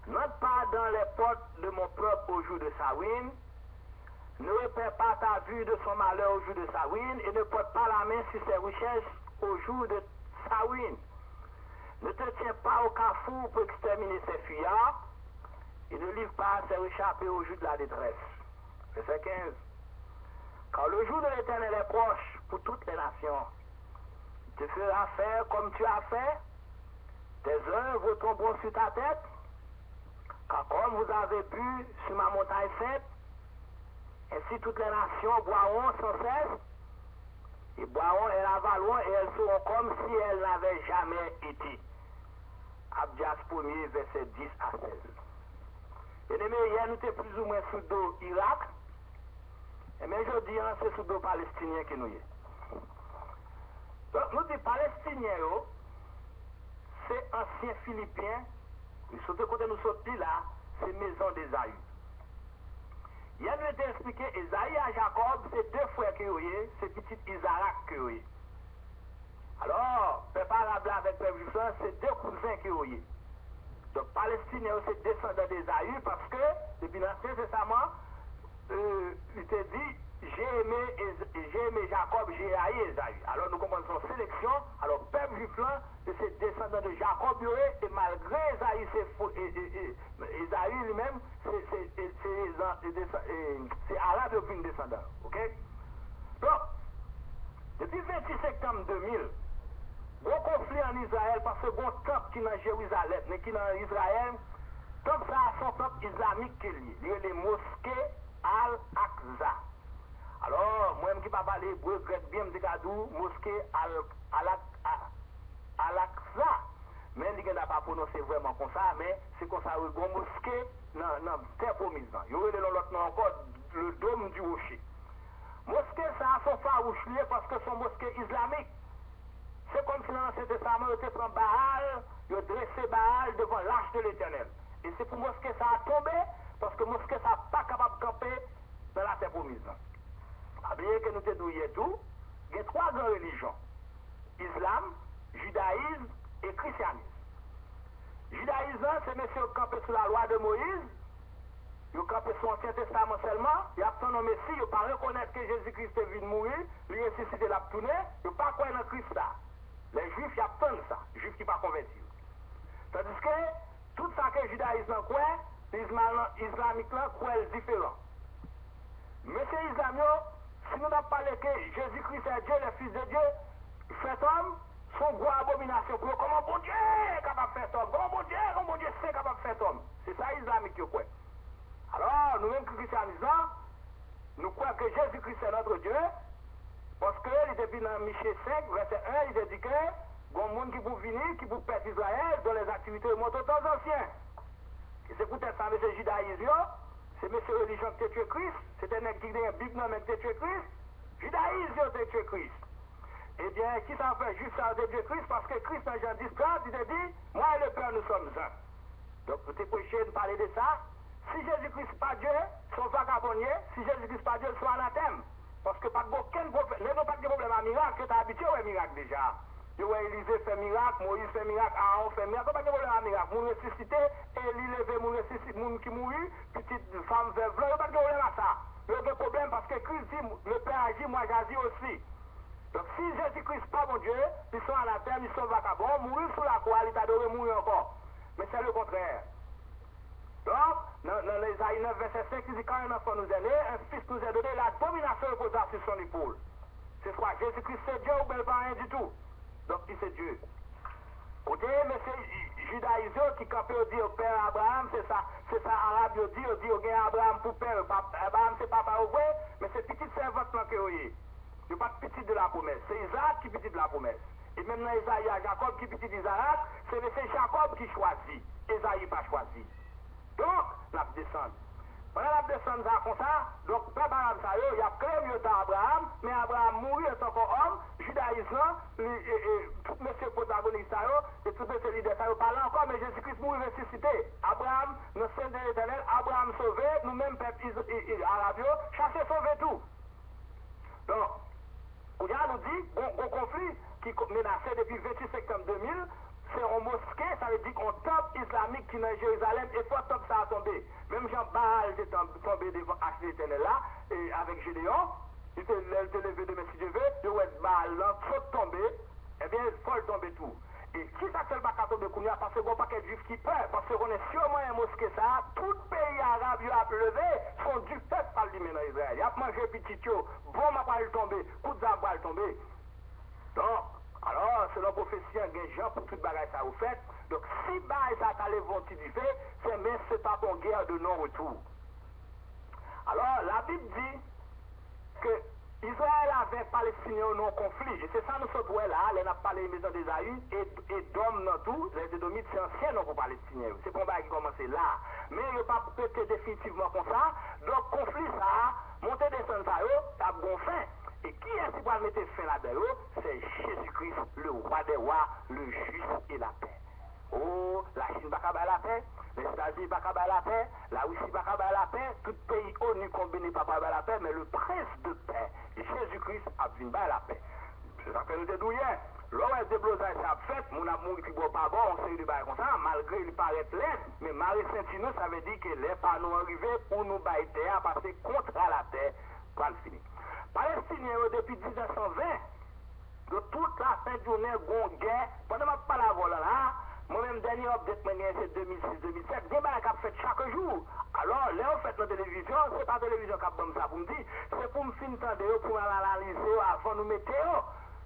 N'entre pas dans les portes de mon peuple au jour de sa ruine. Ne répète pas ta vue de son malheur au jour de sa ruine et ne porte pas la main sur ses richesses au jour de sa ruine. Ne te tiens pas au carrefour pour exterminer ses fuyards et ne livre pas ses réchappés au jour de la détresse. Verset 15. Car le jour de l'Éternel est proche pour toutes les nations. Tu feras faire comme tu as fait. Tes œuvres tomberont sur ta tête. Car comme vous avez bu sur ma montagne sainte, ainsi toutes les nations boiront sans cesse, et boiront et avaleront, et elles seront comme si elles n'avaient jamais été. Abdias 1er, verset 10 à 16. Et bien, hier, nous étions plus ou moins sous dos Irak, et bien, je dis, c'est sous dos palestinien que nous y est. Donc, nous disons, palestiniens, c'est anciens philippiens. Surtout quand nous sommes là, c'est maison d'Ésaü. Il y a nous expliqué, Ésaü et Jacob, c'est deux frères qui ont eu, c'est petit Isaac qui ont eu. Alors, peuple arabe avec peuple juif, c'est deux cousins qui ont eu. Donc, Palestiniens, c'est descendant d'Ésaü parce que, depuis l'Ancien Testament, il te dit, j'ai aimé Jacob, j'ai haï Ésaü. Alors nous commençons sélection. Alors peuple juif là, c'est descendant de Jacob et malgré Ésaü, Ésaü lui-même, c'est arabe depuis une descendant. Ok? Donc, depuis le 26 septembre 2000, gros conflit en Israël parce que bon temple qui est dans Jérusalem, mais qui est dans Israël, temple ça a son temple islamique qui est lié. Il y a les mosquées Al-Aqsa. Alors, moi, je ne vais pas parler hébreu, grec, bien, je dis mosquée Al-Aqsa. Mais je ne vais pas prononcer vraiment comme ça, mais c'est comme ça, une mosquée dans terre promise. Il y aurait l'autre nom encore, le dôme du rocher. Mosquée, ça a son farouche lié parce que c'est une mosquée islamique. C'est comme si dans l'Ancien Testament, il était pris Baal, il a dressé Baal devant l'arche de l'Éternel. Et c'est pour mosquée ça a tombé, parce que mosquée ça n'est pas capable de camper dans la terre promise. Bien que nous te douillions tout, il y a trois grandes religions. Islam, judaïsme et christianisme. Judaïsme, c'est messieurs qui campent sur la loi de Moïse, ils campent sur l'Ancien Testament seulement, ils attendent un Messie, ils ne pas reconnaître que Jésus-Christ est venu mourir, lui ressuscité la tournée, ils ne pas croire dans Christ ça. Les juifs, ils attendent ça, les juifs qui ne sont pas convertis. Tandis que tout ça que le judaïsme croit, l'islamique là croit différent. Monsieur Islamio, si nous n'avons parlé que Jésus-Christ est Dieu, le Fils de Dieu, fait homme, son gros abomination pour comment bon Dieu est capable de faire homme, comment bon Dieu c'est capable de faire homme. C'est ça islamique que quoi. Alors, nous-mêmes qui christianisons, nous croyons que Jésus-Christ est notre Dieu, parce que, depuis dans Michée 5, verset 1, il a dit que, il y a un monde qui peut venir, qui peut perdre Israël dans les activités remontent aux temps anciens. Et c'est peut-être ça, M. Judaïsme, c'est M. religion qui a tué Christ, c'est un qui a une Bible qui a tué Christ, Judaïsme qui a tué Christ. Eh bien, qui ça fait juste ça de Dieu Christ? Parce que Christ, dans Jean 10, il a dit, moi et le Père, nous sommes un. Donc, vous êtes prêché de parler de ça. Si Jésus-Christ n'est pas Dieu, son vagabonnier. Si Jésus-Christ n'est pas Dieu, soit anathème. Parce que pas aucun problème. N'est pas de problème à miracle, tu es habitué au miracle déjà. Tu vois, Élisée fait miracle, Moïse fait miracle, Aaron fait miracle. Pas de problème à miracle. Moun ressuscité, Élie levé, moun ressuscité, moun qui mourut, petite femme veuve, il n'y a pas de problème à ça. Il y a pas de problème parce que Christ dit, le Père agit, moi j'agis aussi. Donc si Jésus-Christ n'est pas mon Dieu, ils sont anathèmes, ils sont vagabonds, mourir sous la croix, il t'a adoré, mourir encore. Mais c'est le contraire. Donc, dans l'Ésaïe 9, verset 5, il dit quand un enfant nous est né, un fils nous est donné, la domination reposera sur son épaule. C'est quoi? Jésus-Christ c'est Dieu ou bien pas rien du tout? Donc, il c'est Dieu. Côté, mais c'est judaïsme qui campait au dit au père Abraham, c'est ça arabe, il dit au gain Abraham pour père, Abraham c'est papa au vrai, mais c'est petit servante que vous voyez. Il n'y a pas de petit de la promesse, c'est Isaac qui est petit de la promesse. Et même dans Isaïe, Jacob qui est petit d'Isaac, c'est Jacob qui choisit, Isaïe pas choisi. Donc, la descente. Pendant la descente comme ça, donc, peuple arabe, il a créé mieux d'Abraham, mais Abraham mourit en tant qu'homme, judaïsme, tout monsieur protagoniste, et tout monsieur leader, ça parle encore, mais Jésus-Christ mourit ressuscité. Abraham, nous sommes de l'Éternel, Abraham sauvé, nous-mêmes, peuple arabe, chasser, sauver tout. Donc, on nous dit, un conflit qui menaçait depuis le 28 septembre 2000, c'est un mosquée, ça veut dire qu'un temple islamique qui est dans Jérusalem, et fois temple ça a tombé. Même Jean Baal est tombé devant H. l'Éternel là, et avec Gédéon, il était levé de Messie Dieu, il ouais Baal là, trop tombé, eh bien, il faut tomber tout. Et qui ça fait pas tomber Kounia? Parce qu'on n'a pas de juifs qui peur, parce qu'on est sûrement un mosquée ça, tout pays arabe il a levé, sont du peuple par lui dans Israël. Il a mangé petit tio, bon m'a pas le tomber, coup de zamba le tomber. Donc, alors, c'est la prophétie, il y a des gens pour tout le bagage ça vous fait. Donc, si ça a les vont du fait, c'est mais c'est pas pour guerre de non-retour. Alors, la Bible dit que Israël avait Palestinien au non-conflit. Et c'est ça nous sommes là, on a parlé des maisons d'Ésaü et d'hommes dans tout. Les Édomites, c'est ancien non pour Palestiniens. C'est un combat qui commence là. Mais il n'y a pas peut-être définitivement comme ça. Donc, conflit ça, monter descendre ça, ça a bon fin. Et qui est-ce qui va mettre fin là-dedans? C'est Jésus-Christ, le roi des rois, le juste et la paix. Oh, la Chine va pas la paix, les États-Unis va pas la paix, la Russie va pas la paix, tout pays ONU combiné pas la paix, mais le prince de paix, Jésus-Christ, a venu la paix. C'est ça que nous dédouillons. L'homme de blosage ça fait, mon amour qui ne pas bon, on sait de bail comme ça, malgré il paraît laid, mais Marie Saint-Tino, ça veut dire que les panneaux arrivés pour nous bailler terre, parce que contre la terre, pas le fini. Palestiniens, depuis 1920, de toute la fin de journée, une guerre, pendant que je parle à voler là, moi-même, dernier update, c'est 2006-2007, des balles qu'on fait chaque jour. Alors, là, on fait la télévision, c'est pas la télévision qui a fait ça pour me dire, c'est pour me finir pour analyser avant de nous mettre.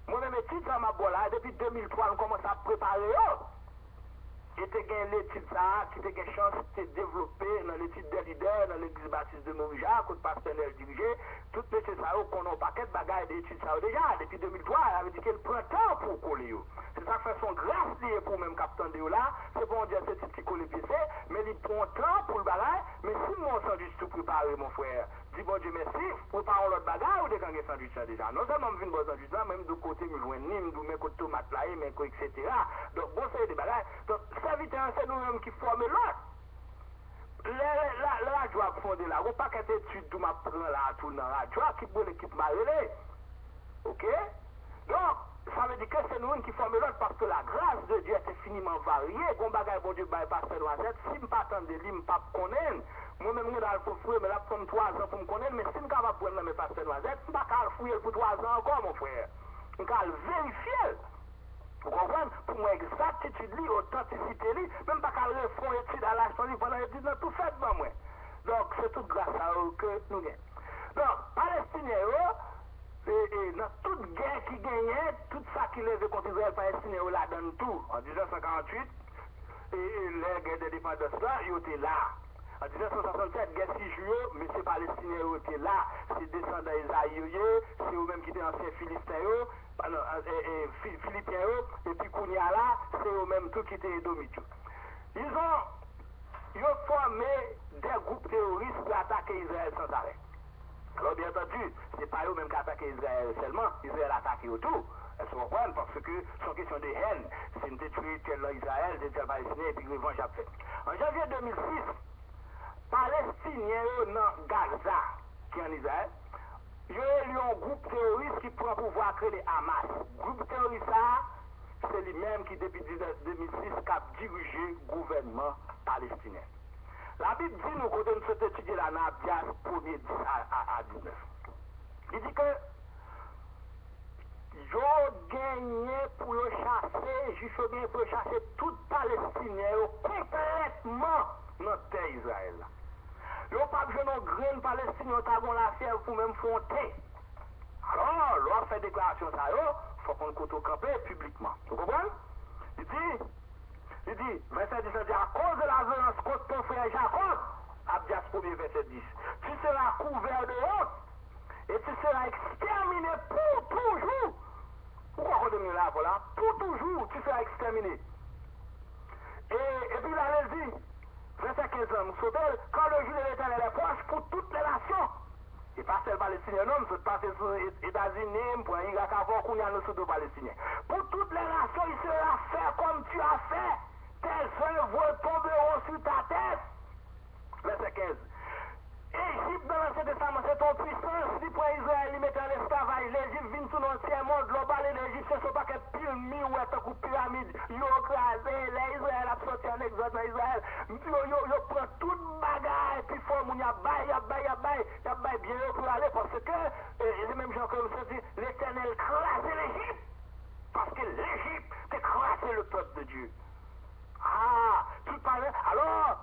Moi-même, étude ça m'a bon là, depuis 2003, on commence à préparer. Et tu as l'étude ça, tu as une chance de développer dans l'étude des leaders, dans l'église baptiste de Mourija, côté pasteur dirigé, tout les ça, qu'on a un paquet de bagages d'études ça déjà, depuis 2003, elle avait dit qu'elle prend temps pour coller. C'est ça qui fait son grâce liée pour même capitaine de là, c'est pour dire c'est petit coller PC, mais il prend temps pour le bagage, mais si mon sandwich tout préparé, mon frère, dis bon Dieu merci, préparons l'autre bagage ou des quand sandwich ça déjà. Non seulement je viens de bon sandwich là, même de côté, je joins Nîmes, de mes côtés tomates là, etc. Donc bon, c'est des bagages. Donc, serviteur, c'est nous-mêmes qui formons l'autre. La radio a fondé là, ou pas qu'être étude tout m'apprend là, tout dans la radio, qui pour l'équipe marrée. Ok? Donc, ça veut dire que c'est nous qui formons l'autre parce que la grâce de Dieu est infiniment variée. Bon bagage, bon Dieu, bah, pasteur Noisette, si je ne pas attendre de lui, je ne pas connaître. Moi-même, je vais fouiller, mais là, pour 3 ans pour me connaître, mais si je ne suis pas prendre mes pasteur Noisette, je ne vais pas fouiller pour 3 ans encore, mon frère. Je vais vérifier. Vous comprenez? Pour moi, exactitude, authenticité, même pas qu'à le fond étude à l'instant, pendant l'étude, non, tout fait devant moi. Donc, c'est tout grâce à eux que nous gagnons. Donc, Palestiniens, dans toute guerre qui gagnait, tout ça qui levait contre Israël, Palestiniens, là donne tout. En 1948, et les guerres de défense là, ils étaient là. En 1967, il y a 6 jours, M. Palestinien était là, c'est descendant d'Isaïe, c'est eux-mêmes qui étaient anciens Philistins, Philippiens, et puis Kounia là, c'est eux-mêmes tout qui étaient Édomites. Ils ont formé des groupes terroristes pour attaquer Israël sans arrêt. Alors bien entendu, ce n'est pas eux-mêmes qui attaquent Israël seulement, Israël attaque autour. Elles se reprennent parce que c'est une question de haine. C'est une détruite Israël, des Palestiniens, et puis revanche a fait. En janvier 2006, Palestiniens dans Gaza, qui est en Israël, il y a eu un groupe terroriste qui prend pouvoir créer les Hamas. Le groupe terroriste, c'est lui-même qui, depuis 2006, a dirigé le gouvernement palestinien. La Bible dit, nous, quand nous sommes étudiés là, dans Abdias 1er 10 à 19. Il dit que ils ont gagné pour chasser, juste bien pour chasser tout Palestinien complètement dans la terre d'Israël. Ils n'ont pas besoin de graines palestiniens, ils ont la fièvre pour même fronter. Alors, l'on fait déclaration ça, il faut qu'on le camper publiquement. Vous comprenez? Il dit, verset 10, à cause de la violence contre ton frère Jacob, Abdias 1er, verset 10, tu seras couvert de honte et tu seras exterminé pour toujours. Pourquoi on devient là, voilà? Pour toujours, tu seras exterminé. Et puis là, elle dit, verset 15, quand le jour de l'Éternel est proche pour toutes les nations, et pas seulement palestiniens, non, c'est pas sur les États-Unis, pour Irak, avant qu'on y a le sud palestinien. Pour toutes les nations, il sera fait comme tu as fait. Tes œuvres tomberont sur ta tête. Verset 15. Égypte, dans l'Ancien Testament, c'est ton puissance. Si pour Israël, il mettait l'esclavage, l'Égypte vient sur l'entier monde global, et l'Égypte, ce ne sont pas que pile miouette ou pyramide. Ils ont écrasé, l'Israël a sorti en exode dans Israël. Ils prennent toute bagaille, puis ils font, il y a bail bien pour aller, parce que, les mêmes gens comme ça disent, l'Éternel crasait l'Égypte. Parce que l'Égypte écrasait le peuple de Dieu. Ah, tu parles. Alors,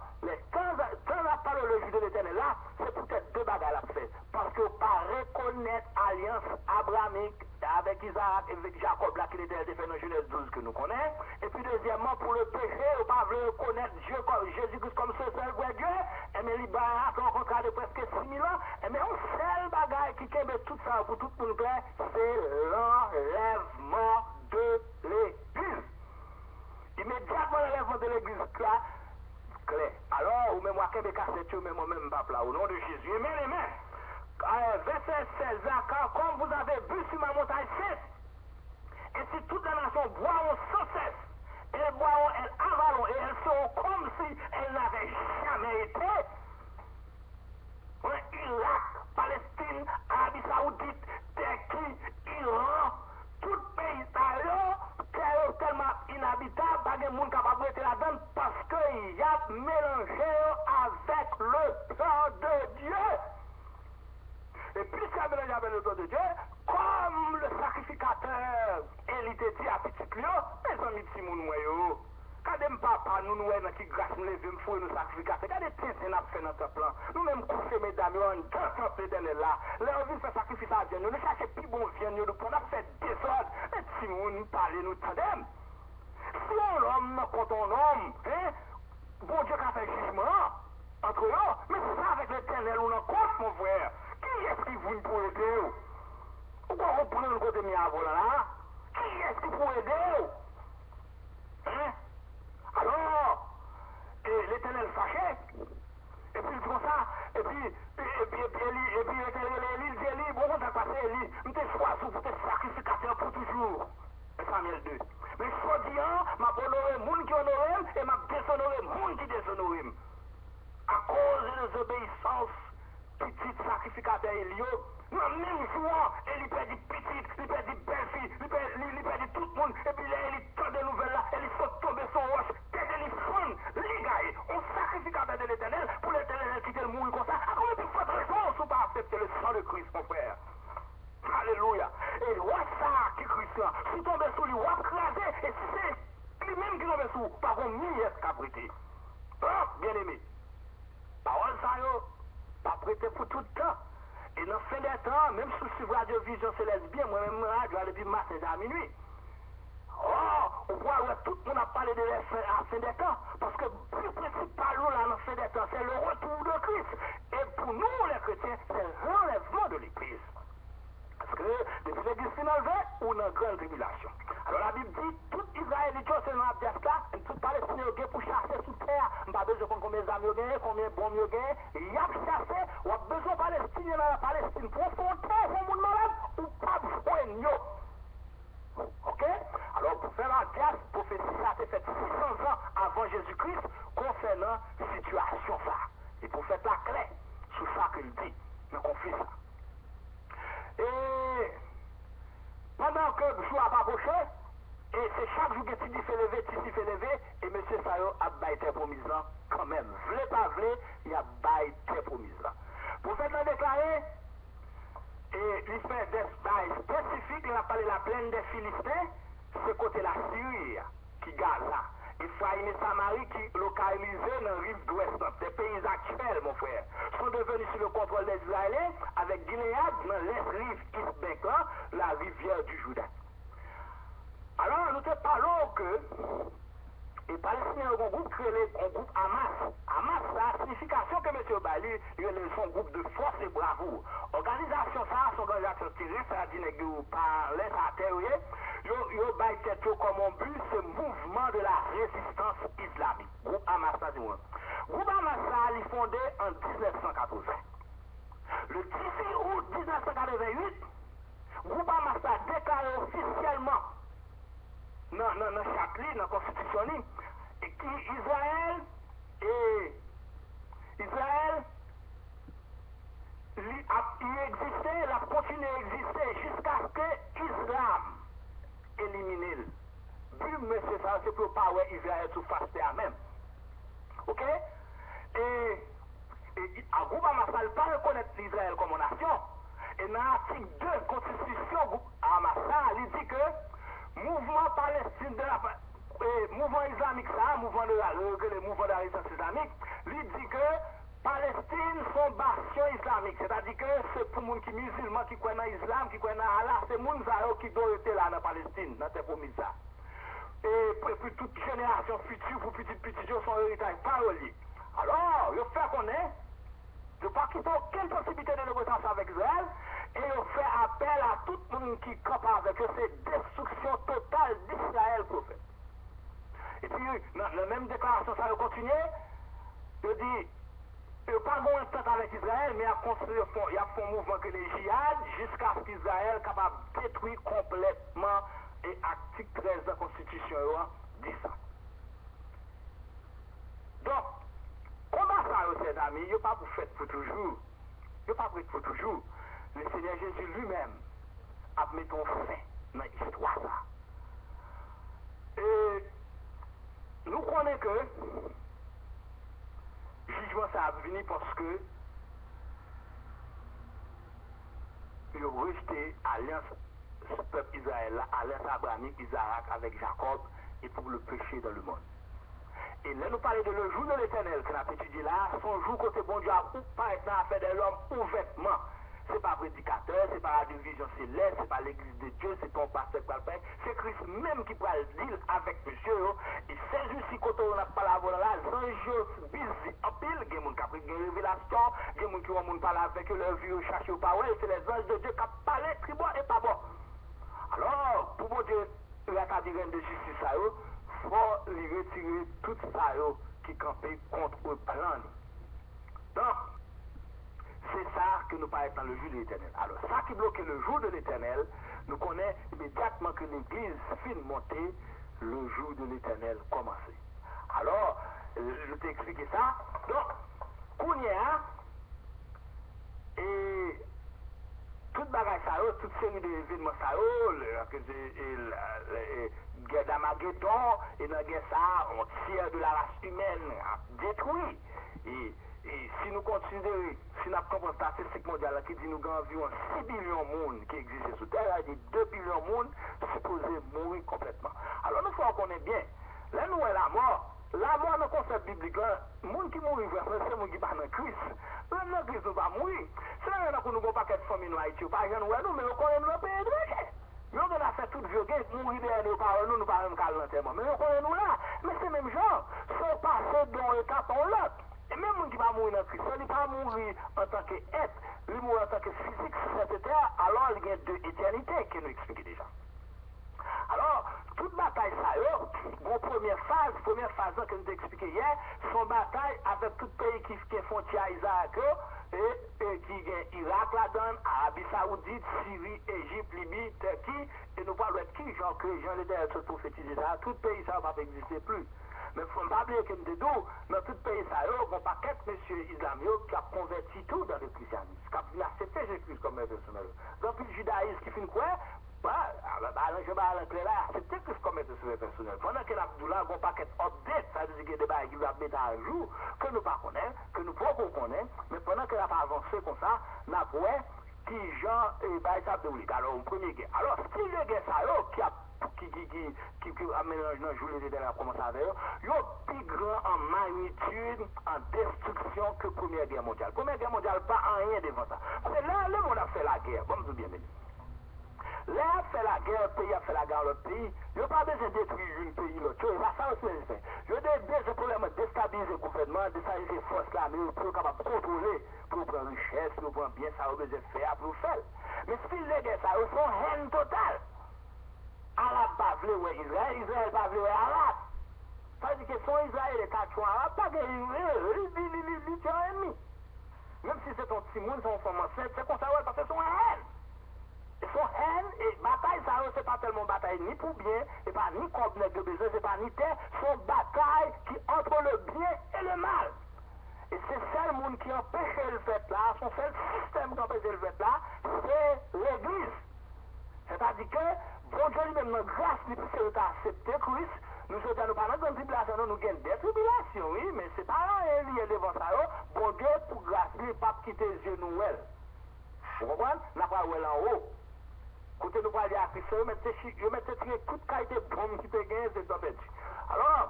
quand on a parlé le jour de l'Éternel là, c'est peut-être deux bagages à faire. Parce qu'on ne peut pas reconnaître l'alliance abrahamique avec Isaac et avec Jacob là qui était fait dans Genèse 12 que nous connaissons. Et puis deuxièmement, pour le péché, on ne peut pas reconnaître Jésus-Christ comme ce seul vrai Dieu. Et mais il y a un contrat de presque 6000 ans. Et mais un seul bagage qui kembe tout ça pour tout le monde, c'est l'enlèvement de l'Église. Immédiatement l'enlèvement de l'Église là, clair. Alors, ou même moi qui me casse, même moi-même pas là, au nom de Jésus. Amen, amen. Verset 16, comme vous avez bu sur ma montagne sainte, et si toute la nation boiront sans cesse, elles boiront, elles avaleront, et elles seront comme si elles n'avaient jamais été. Irak, Palestine, Arabie Saoudite, Turquie, Iran, tout pays tellement inhabitable, pas de monde capable de rester là-dedans parce qu'il y a mélangé avec le plan de Dieu. Et puis, ça mélange avec le plan de Dieu, comme le sacrificateur, il était dit à petit lieu, mes amis de Simon Noyo, quand même papa, nous nous avons qui grâce nous lever, nous nous sacrificateur, quand des tiens, nous avons fait notre plan, nous même coucher, mesdames, on danse l'éternel là, là, on vient faire sacrifice à Dieu, nous cherchons plus bon vient, nous prenons fait désordre, mais Simon nous parle, nous tendons. Si un homme contre un homme, hein, bon Dieu qui a fait jugement entre eux, mais c'est ça avec l'éternel, on en compte, mon frère. Qui est-ce qui vous pour aider? Pourquoi on prend le côté mien avant là? Qui est-ce qui pour aider? Hein? Alors, l'éternel fâché, et puis il dit comme ça, et puis l'éternel dit, bon, on a passé, il te choisi pour te sacrificateur pour toujours. Samuel 2. Mais je dis, m'a honoré moun qui honoré et m'a déshonoré moun qui déshonoré. À cause des obéissances, petit sacrificateur Elio, dans le même jour, il perdit petite, il perdit belle-fille, il perdit tout le monde, et puis là, il tend des nouvelles là, il faut tomber son roche, tête de l'ifron, les gars, on sacrificateur de l'éternel, pour l'éternel qui te mourir comme ça, à combien de fois de raison, si on pas accepter le sang de Christ, mon frère? Alléluia. Et ouais ça qui Christ là, si tombe sous lui, on crasé, et c'est lui-même qui tombe sous, par contre, milliers cabrité. Hein, bien aimé. Parole ça, yo, pas prêté pour tout le temps. Et dans la fin des temps, même si je suis Radio Vision Céleste bien, moi-même, radio depuis matin à minuit. Oh, on voit tout le monde a parlé de la fin des temps, parce que le plus principal là dans la fin des temps, c'est le retour de Christ. Et pour nous, les chrétiens, c'est l'enlèvement de l'Église. Parce que depuis l'Église finale, on a une grande tribulation. Alors la Bible dit, tout Israélite, c'est dans la pièce là, tout Palestinien pour chasser sous terre, on n'a pas besoin de combien d'armes il y a, combien de bombes il y a, il y a chassé, on a besoin de Palestiniens dans la Palestine pour affronter le monde malade, ou pas besoin. Ok? Alors pour faire la grâce, prophétie, ça a été fait 600 ans avant Jésus-Christ concernant la situation ça. Et pour faire la clé sur ça qu'il dit, le conflit ça. Et pendant que le jour a approché, et c'est chaque jour que Titi fait lever, et M. Sayo a baillé terre promise quand même. Vle pas vle, il a baillé terre promise. Pour faire la déclarer, et il fait des bails spécifiques, il a parlé de la plaine des Philistins, c'est côté la Syrie, qui Gaza. Ephraïm et Samarie qui localisés dans la rive d'ouest, des pays actuels, mon frère, sont devenus sous le contrôle des Israéliens avec Gilead dans l'est rive East Bank, la rivière du Jourdain. Alors, nous te parlons que les Palestiniens ont un groupe créé un groupe Hamas. Hamas, la signification que M. Bali, il est son groupe de force et bravoure. Organisation, ça, son organisation terroriste, ça dit que par l'est à terre, yo bail tête comme un but, ce mouvement de la résistance islamique. Groupe Hamas, ça dit moi. Groupe Hamas, ça, il fondé en 1980. Le 18 août 1988, groupe Hamas a déclaré officiellement dans chaque ligne, dans la Constitution, et qui Israël, il existait, il a continué à exister jusqu'à ce que l'islam élimine. But, monsieur, ça, c'est pour pas ouais Israël sous face terre même. Ok? Et à groupe Hamas ne pas reconnaître l'Israël comme nation. Et dans l'article 2 de la Constitution, Hamas, il dit que mouvement palestinien de la mouvement islamique, ça, mouvement de la résistance islamique, il dit que Palestine sont bastion islamique, c'est-à-dire que c'est pour les gens qui musulmans, qui croient dans l'islam, qui croient dans Allah, c'est les gens qui doivent être là dans Palestine, dans ces promis ça. Et puis toute génération future, pour petit son héritage parolier. Alors, il faut qu'on ait, je ne pas quitter aucune possibilité de négociation avec Israël, et on fait appel à tout le monde qui campe avec eux, c'est destruction totale d'Israël prophète. Et puis, dans la même déclaration, ça va continuer, il dit, il n'y a pas de entente avec Israël, mais il y a un mouvement que les djihad, jusqu'à ce qu'Israël est capable de détruire complètement, et article 13 de la Constitution dit ça. Donc, comment ça, ses amis, il n'y a pas pour faire pour toujours. Il n'y a pas pour toujours. Le Seigneur Jésus lui-même a mis un fin dans l'histoire. Et nous connaissons que le jugement ça a venu parce que ils ont rejeté l'alliance du peuple Israël, l'alliance abrahamique Isaac avec Jacob et pour le péché dans le monde. Et là, nous parlons de le jour de l'Éternel que nous avons étudié là, son jour côté bon Dieu a pas être à faire de l'homme ouvertement. Ce n'est pas prédicateur, ce n'est pas la division céleste, ce n'est pas l'église de Dieu, c'est ton pasteur qui va le faire. C'est Christ même qui va le dire avec monsieur. Et c'est juste si quand on n'a pas la voix là, les anges busy en pile, il y a des gens qui ont pris une révélation, il y a des gens qui ont parlé avec eux, leur vie, chercher au power, c'est les anges de Dieu qui ont parlé, très bon et pas bon. Alors, pour mon Dieu, la catégorie de justice, il faut lui retirer tout ça qui campait contre le plan. Donc, c'est ça que nous parlons dans le jour de l'Éternel. Alors, ça qui bloquait le jour de l'Éternel, nous connaissons immédiatement que l'Église finit de monter, le jour de l'Éternel commençait. Alors, je t'ai expliqué ça. Donc, Kounia, et toute bagaille ça, toute série d'événements ça, guerre d'Armageddon, et dans la guerre ça, on tire de la race humaine, détruit. Et si nous considérons, si nous comprenons la statistique mondiale qui dit nous avons environ 6 billions de monde qui existent sur Terre, il y a 2 billions de monde supposés mourir complètement. Alors nous faut qu'on ait bien. Là nous est la mort. La mort dans le concept biblique, le monde qui mourit vraiment, c'est le monde qui va dans Christ. Le monde dans Christ ne va pas mourir. C'est là que nous n'avons pas de famille en Haïti. Par exemple, nous, mais nous connaissons le pays de Dieu. Nous avons fait toute vie, nous mourir derrière nos parents, nous pas même calme l'enterrement. Mais nous connaissons nous là. Mais c'est même genre, sans passer d'un état à l'autre. Et même les gens qui ne vont pas mourir dans Christ, ils ne vont pas mourir en tant qu'être, ils vont mourir en tant que physique sur cette terre, alors il y a deux éternités qui nous expliquent déjà. Alors, toute bataille, ça y est, bon, première phase que nous avons expliqué hier, son bataille avec tout pays qui est frontière à Isaac, et qui est Irak là-dedans, Arabie Saoudite, Syrie, Égypte, Libye, Turquie, et nous parlons de qui, genre que Jean le Dernier prophétisé ça, tout pays, ça ne va pas exister plus. Mais il ne faut pas oublier que nous disons, dans tout pays, ça y est, bon paquet de messieurs islamiques qui a converti tout dans le christianisme, qui a voulu accepter Jésus comme un personnel. Donc, le judaïsme qui fait quoi? Je vais aller là, c'est peut-être que je commette sur le personnel. Pendant que l'Abdullah a un paquet update, ça veut dire qu'il y a des bails qui doivent mettre à jour, que nous ne connaissons pas, que nous ne pouvons pas connaître, mais pendant qu'elle n'a pas avancé comme ça, nous avons qui gens et bails ça de alors, au premier guerre. Alors, si le guerre ça qui a mélangé dans le jour de la commencé avec eux, ils sont plus grands en magnitude, en destruction que la Première Guerre mondiale. La Première Guerre mondiale, pas rien devant ça. Parce que là, le monde a fait la guerre, bon, vous bien dit. Là, a fait la guerre, le pays a fait la guerre à l'autre pays. Il n'y a pas besoin de détruire un pays, l'autre. C'est ça aussi, c'est fait. Il y a des problèmes de déstabiliser le gouvernement, de déstabiliser les forces là, mais pour capable de contrôler, pour prendre richesse, pour prendre bien, ça a besoin de faire, pour faire. Mais si les guerres, ça, ils sont haine totale. Arab pas voulu ouais Israël pas voulu ouais Arab. Ça veut dire que son Israël est 4 fois Arab, pas que il ennemi. Même si c'est ton petit monde, son femme enceinte, c'est comme ça, ouais, parce que son haine. Et son haine, et bataille, ça, c'est pas tellement bataille ni pour bien, et pas ni contre de besoin, c'est pas ni terre, son bataille qui entre le bien et le mal. Et c'est ça le monde qui empêche le fait là, son seul système qui empêche le fait là, c'est l'église. C'est-à-dire que, bon Dieu lui-même, grâce, il peut accepter Christ, nous sommes dans pas dans une tribulation, nous gagnons des tribulations, oui, mais c'est pas là, il y a devant ça, bon Dieu, pour grâce, il ne pas quitter les yeux nous. Vous comprenez? N'a pas où en haut. Côté nous pas aller à Christ, je mets toute qualité de bombe qui peut gagner, c'est tombé. Alors,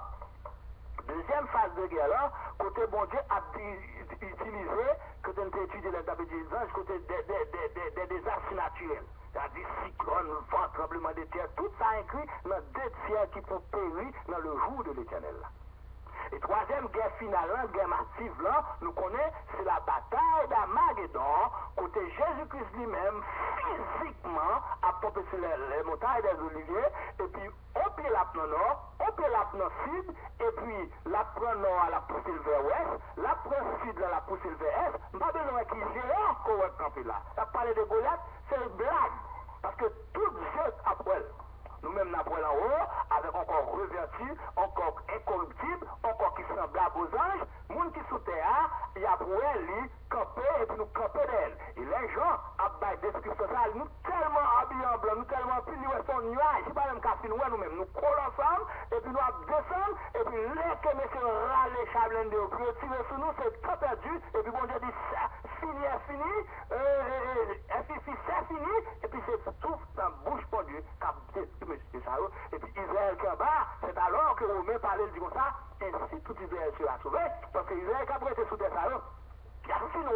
deuxième phase de guerre là, côté bon Dieu a utilisé, quand on a étudié les anges, côté des désastres naturels. C'est-à-dire cyclone, vent, tremblement de terre, tout ça inclus dans deux tiers qui peuvent périr dans le jour de l'éternel. Et troisième guerre finale, guerre massive là, nous connaissons, c'est la bataille d'Armageddon, côté Jésus-Christ lui-même, physiquement, a pompé sur les montagnes des Oliviers, et puis on peut la prendre nord, on peut la prendre sud, et puis la prendre nord à la pousser vers ouest, la prendre sud à la pousser vers est, pas besoin qu'il gère encore un campé là. La parler de Goliath, c'est une blague, parce que tout jeu après. Nous-mêmes, nous avons en haut, avec encore revêtu, encore incorruptible, encore qui semblable aux anges, monde qui sous terre, il y a pour elle, camper, et puis nous camper d'elle. Et les gens, à bas description ça, nous tellement habillés en blanc, nous tellement punis, nous sommes nuages, c'est pas même qu'à finir, nous-mêmes, nous collons ensemble, et puis nous descendons, et puis les que messieurs râlent les chablins de haut, puis tirer sur nous, c'est tout perdu, et puis bon Dieu dit, fini, c'est fini, et puis c'est tout dans la bouche pour Dieu, et puis Israël qui est en bas, c'est alors que Romain parlait du comme ça, ainsi tout Israël sera sauvé, parce que Israël qui a prêté sous des salons, il y a sinon,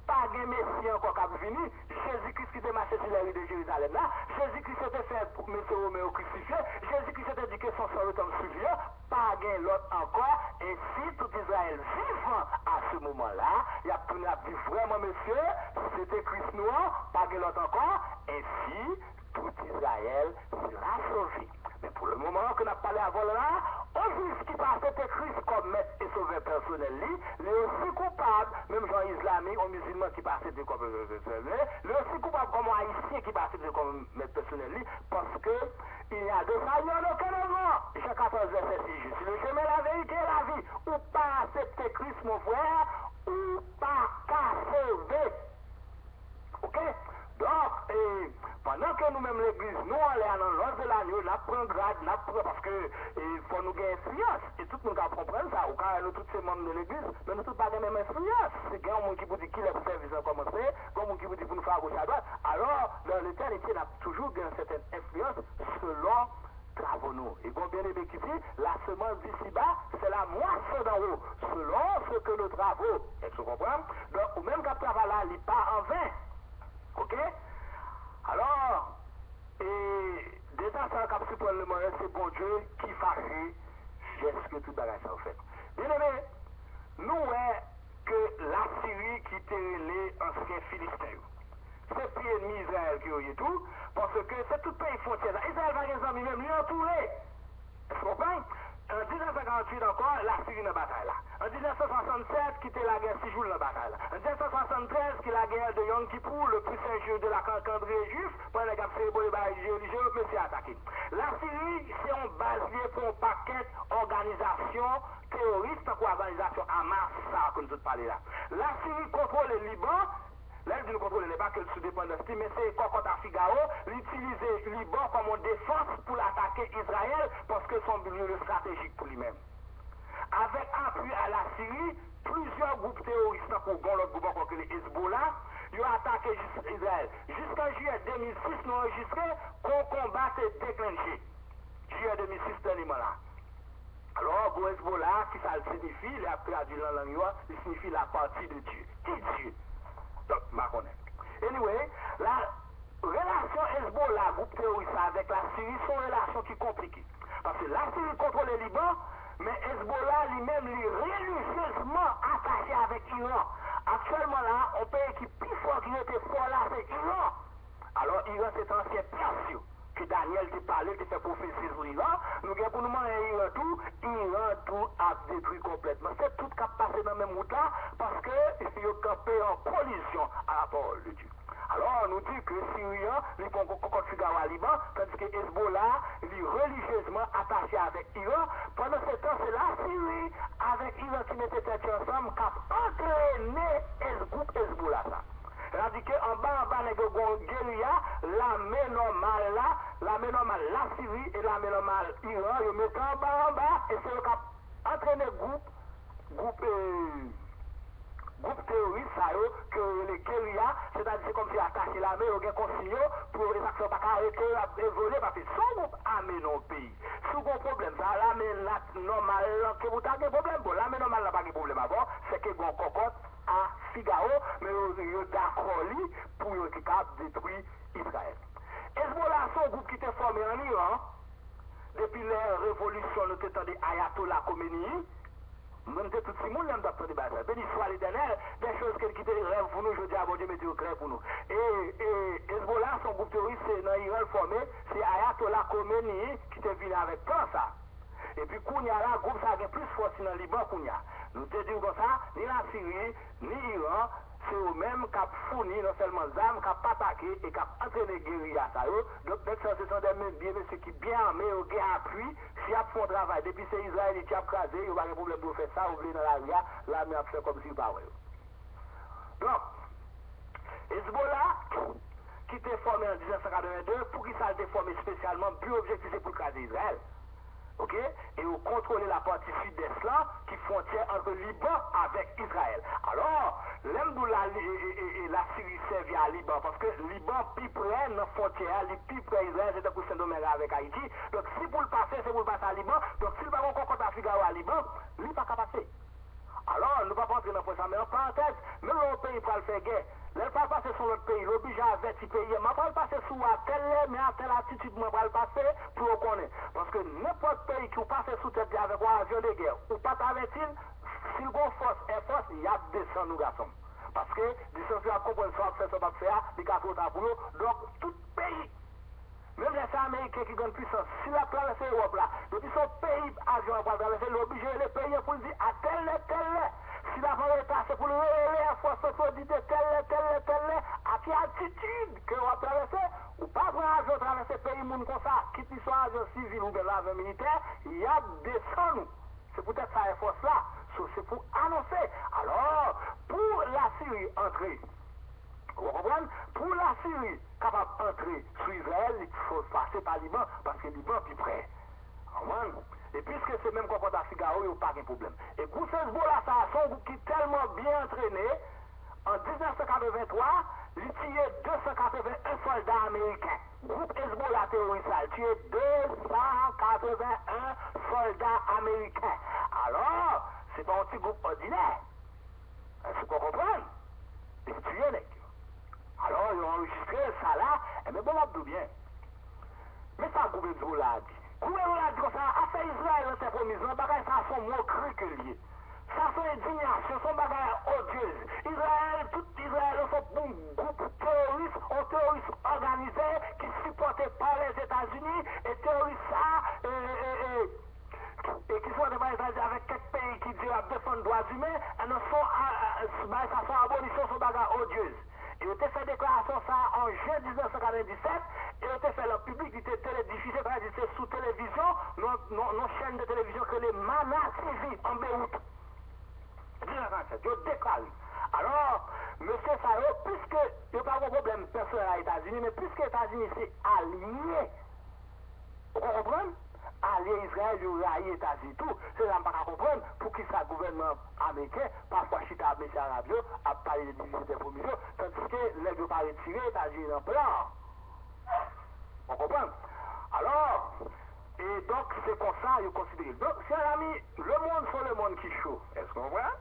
pas de Messie encore qui a venu, Jésus-Christ qui était marché sur la rue de Jérusalem là, Jésus-Christ s'était fait pour M. Roméo crucifié, Jésus-Christ s'était dit que son sang retombe sur lui, pas de l'autre encore, ainsi tout Israël vivant à ce moment-là, il y a tout à dire vraiment monsieur, c'était Christ noir, pas de l'autre encore, ainsi tout Israël sera sauvé. Mais pour le moment que nous avons parlé avant là, au juge qui passe de Christ comme maître et sauveur personnel, il est aussi coupable, même Jean islamique, un musulman qui passe de comme maître personnel, il est aussi coupable comme un haïtien qui passe de comme maître personnel, parce que il y a de ça, il n'y a aucun moment. Jean 14, verset 6, si le chemin, la vérité et la vie, ou pas accepter Christ, mon frère, ou pas qu'à sauver. Ok? Donc, pendant que nous-mêmes l'église, nous allons dans l'ordre de l'année, nous prenons grade, parce qu'il faut nous gagner influence. Et tout le monde comprend ça, ou quand nous tous ces membres de l'église, mais nous tous pas la même influence. C'est qu'il y a un monde qui vous dit qu'il est pour service à commencer, il y a un monde qui vous dit pour nous faire gauche à droite. Alors, dans l'éternité, on a toujours gagné une certaine influence selon travaux nous. Et bon bien aimé qui dit, la semence d'ici-bas, c'est la moisson d'en haut, selon ce que nos travaux. Est-ce que vous comprenez? Donc, ou même quand le travail là, il n'est pas en vain. Ok? Alors, et des enfants qui le moyen, c'est bon Dieu qui fâché, geste que tout bagage ça en fait. Bien aimé, nous que la Syrie qui était les anciens Philistins. C'est plus ennemi Israël qui est tout, parce que c'est tout pays frontière. Israël par exemple même lui entouré. Est-ce qu'on comprend? En 1948 encore, la Syrie dans la bataille là. En 1967, qui était la guerre 6 jours dans la bataille là. En 1973, qui est la guerre de Yom Kippour, le plus saint jour de la calendrier juif, pendant la guerre religieux, mais c'est attaqué. La Syrie, c'est une base liée pour un paquet d'organisations terroristes, comme l'organisation Hamas, ça que nous avons parlé là. La Syrie contrôle le Liban. Là, il ne contrôle pas que le sous-dépendance, mais c'est Cocotte à Figaro, l'utiliser le Liban comme une défense pour attaquer Israël parce que son but stratégique pour lui-même. Avec appui à la Syrie, plusieurs groupes terroristes, pour l'autre groupe encore que les Hezbollah, ils ont attaqué Israël. Jusqu'en juillet 2006, nous avons enregistré qu'on combat est déclenché. Juillet 2006, dernièrement là. Alors, pour Hezbollah, qui ça signifie, il a traduit dans la langue, il signifie la partie de Dieu. Qui est Dieu? Donc, je anyway, la relation Hezbollah, groupe terroriste avec la Syrie, sont une relation qui est compliquée. Parce que la Syrie contrôle le Liban, mais Hezbollah lui-même est religieusement attaché avec l'Iran. Actuellement là, on peut qui plus fort qui était fort là, c'est l'Iran. Alors, l'Iran, c'est un ancien Perse que Daniel t'a parlé, qui fait prophétie sur l'Iran. Nous avons pour nous Iran tout a détruit complètement. C'est tout qui a passé dans la même route là, parce que il a campé en collision à la parole de Dieu. Alors, on nous dit que Syriens, ils font Cocotte Figaro à Liban, tandis que Hezbollah, il est religieusement attaché avec Iran. Pendant ce temps, c'est la Syrie, avec Iran qui mettait tête ensemble, qui a entraîné le groupe Hezbollah. C'est-à-dire qu'en bas, guérilla, la main normale là, la main normale, la Syrie et la main normale Iran, ils mettent en bas, et c'est le cap entraîner groupe terroriste, ça que les guérillas, c'est-à-dire comme si attaquer la main, ils ont consigné pour les actions pas arrêter et voler, parce que son groupe armé dans le pays. Si vous avez un problème, ça, la main normale, que vous avez un problème, bon, la main normale n'a pas de problème avant, c'est que vous avez cocotte à Figaro, mais vous avez d'accord pour détruire Israël. Hezbollah, c'est un groupe qui était formé en Iran, depuis la révolution, nous avons des Ayatollah Khomeini. Nous avons tout le monde qui a des bagages. Béni soit l'Éternel, des choses qui étaient rêves pour nous, je dis à bon Dieu, mettez au clair pour nous. Et Hezbollah, son groupe terroriste, c'est dans l'Iran formé, c'est Ayatollah Khomeini qui est venu avec tout ça. Et puis, Kounia, là, groupe ça a plus force dans le Liban, Kounia. Nous te disons comme ça, ni la Syrie, ni l'Iran, c'est eux-mêmes qui ont fourni non seulement des armes, qui ont attaqué et qui ont entraîné les guérillas. Donc, ce sont des bien messieurs qui bien armés, qui ont appui, si ils font travail. Depuis c'est Israël qui a crasé, il n'y a pas de problème pour faire ça, ou venir dans la rue, l'armée a fait comme si pas. Donc, Hezbollah, qui était formé en 1982, pour qui ça a été formé spécialement, but objectif c'est pour craser Israël. Ok? Et vous contrôlez la partie sud-est là, qui frontière entre Liban avec Israël. Alors, la Syrie servait à Liban, parce que Liban, plus près de la frontière, plus près d'Israël, c'est pour Saint-Domingue avec Haïti. Donc, si vous le passez, c'est pour le passer à Liban. Donc, si le ballon concorde à Figaro à Liban, lui, pas qu'à passer. Alors, nous ne pouvons pas entrer dans le ça, mais en parenthèse, même le pays pour le faire guerre, ne pas passer sur l'autre pays, l'oblige à avertir pays, je ne vais pas le passer sous à telle, mais à telle attitude, je ne vais pas le passer pour le connaître. Parce que n'importe pays qui passe sous tête avec un avion de guerre, ou pas t'avertir, s'il y a force et force, il y a des sang nous garçons. Parce que, distance à comprendre ce qu'on va faire, il y a trop pour nous. Donc, tout pays, même les Américains qui gagnent puissance, si la traverse l'Europe là, depuis son pays avion va traverser, l'oblige les pays pour dire à tel. Si la forêt est passée pour le relais, il faut se dire tel, à quelle attitude que on va traverser, ou pas pour un avion traverser le pays, monde comme ça, quitte soit avion civil ou de l'avion militaire, il y a des sangs. C'est peut-être ça la force là, c'est pour annoncer. Alors, pour la Syrie entrer, vous comprenez? Pour la Syrie capable d'entrer sur Israël, il faut passer par Liban, parce que Liban est plus près. Et puisque c'est même qu'on compte à Figaro, il n'y a pas de problème. Et pour ce Hezbollah, ça a son groupe qui est tellement bien entraîné, en 1983, il tuait 281 soldats américains. Groupe Hezbollah terroriste, il tuait 281 soldats américains. Alors, c'est pas un petit groupe ordinaire. C'est qu'on comprend. Ils tuaient les gars. Alors, ils ont enregistré ça là, et mais bon, on bien. Mais ça, le groupe Hezbollah a dit. Gouvernement a dit comme ça, affaire Israël, c'est promis, non, bagage, ça sont moqueries que lié. Ça sont indignation, sont bagages odieuses. Israël, tout Israël, sont un groupe terroriste, un terroriste organisé qui supporté par les États-Unis et terroriste ça, et qui sont des États-Unis avec quelques pays qui disent défendre les droits humains, et ne sont, ça sont abolition, sont bagages odieuses. Et on a fait déclaration ça en juin 1997 et on a fait le public qui était télédiffusé, c'est sous télévision, nos chaînes de télévision que les Mana TV en Beyrouth. 1997, je déclare. Alors, monsieur Saro, puisque il n'y a pas de problème personnel aux États-Unis, mais puisque les États-Unis c'est allié, vous comprenez? Allié Israël, il y a les États-Unis, tout, c'est là que je ne comprends pour qui ça gouvernement américain, parfois chita à M. Arabio, à parler de division des promissions, tandis que les deux pas retirés, les États-Unis en plan. Vous comprenez? Alors, et donc c'est comme ça, ils considèrent. Donc, chers amis, le monde c'est le monde qui chaud, est-ce qu'on voit?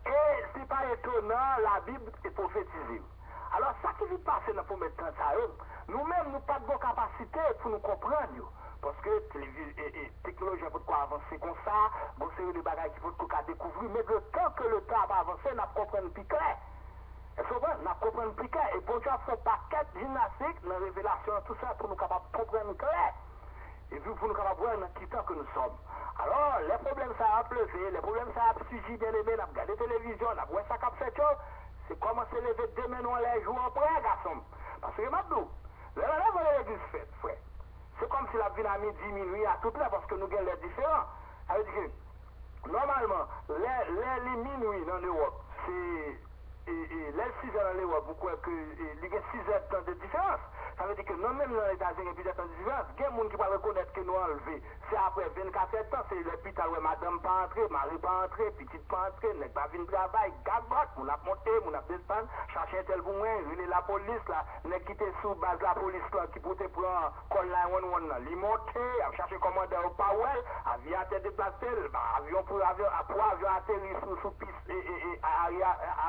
Et c'est pas étonnant, la Bible est prophétisée. Alors, ça qui vient passer dans le premier temps, nous-mêmes, nous n'avons pas de capacité pour nous comprendre. Parce que la technologie peut quoi avancer comme ça, bon, c'est des bagages qu'il faut découvrir, mais le temps que le temps va avancer, nous comprenons plus clair. Est-ce que nous comprenons plus clair? Et bon Dieu a fait un paquet de gymnastique, dans la révélation, tout ça, pour nous capables de comprendre clair. Et puis pour nous capables de voir dans quel temps que nous sommes. Alors, les problèmes ça a pleuvé, les problèmes ça a suivi, bien aimé, on a regardé la télévision, on a vu ça cap fait chose, c'est comment se lever demain, nous les jours après, garçon. Parce que maintenant, les élèves de l'église fait, frère. C'est comme si la vie à midi, minuit, à toute l'heure, parce que nous avons les différents. Ça veut dire que, normalement, les minuit dans l'Europe, c'est. Les 6 heures dans l'Europe, vous croyez qu'il y a 6 heures de temps de différence. Ça veut dire que non même dans les États-Unis, il y a de temps de différence. Il y a des gens qui vont reconnaître que nous enlevé. C'est après 24 heures de temps, c'est le putain, ouais, madame pas entrée, Marie pas entrée, petite pas entrée, n'est pas venu travail, gabot, on a monté, on a descendu, chercher tel bouin, il la police là, n'est quitté sous base la police là, qui peut prendre call 911 là, il monté, a cherché commandeur au Powell, avion a été déplacé, avion pour avion atterri sous piste et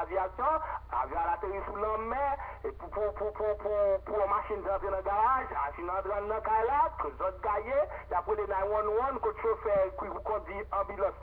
aviation, avion atterri sous la mer, et pour machine d'entrer dans le garage, la machine d'entrer dans le garage, que les autres gaillés, il a pris les 911, que le chauffeur qui conduit ambulance,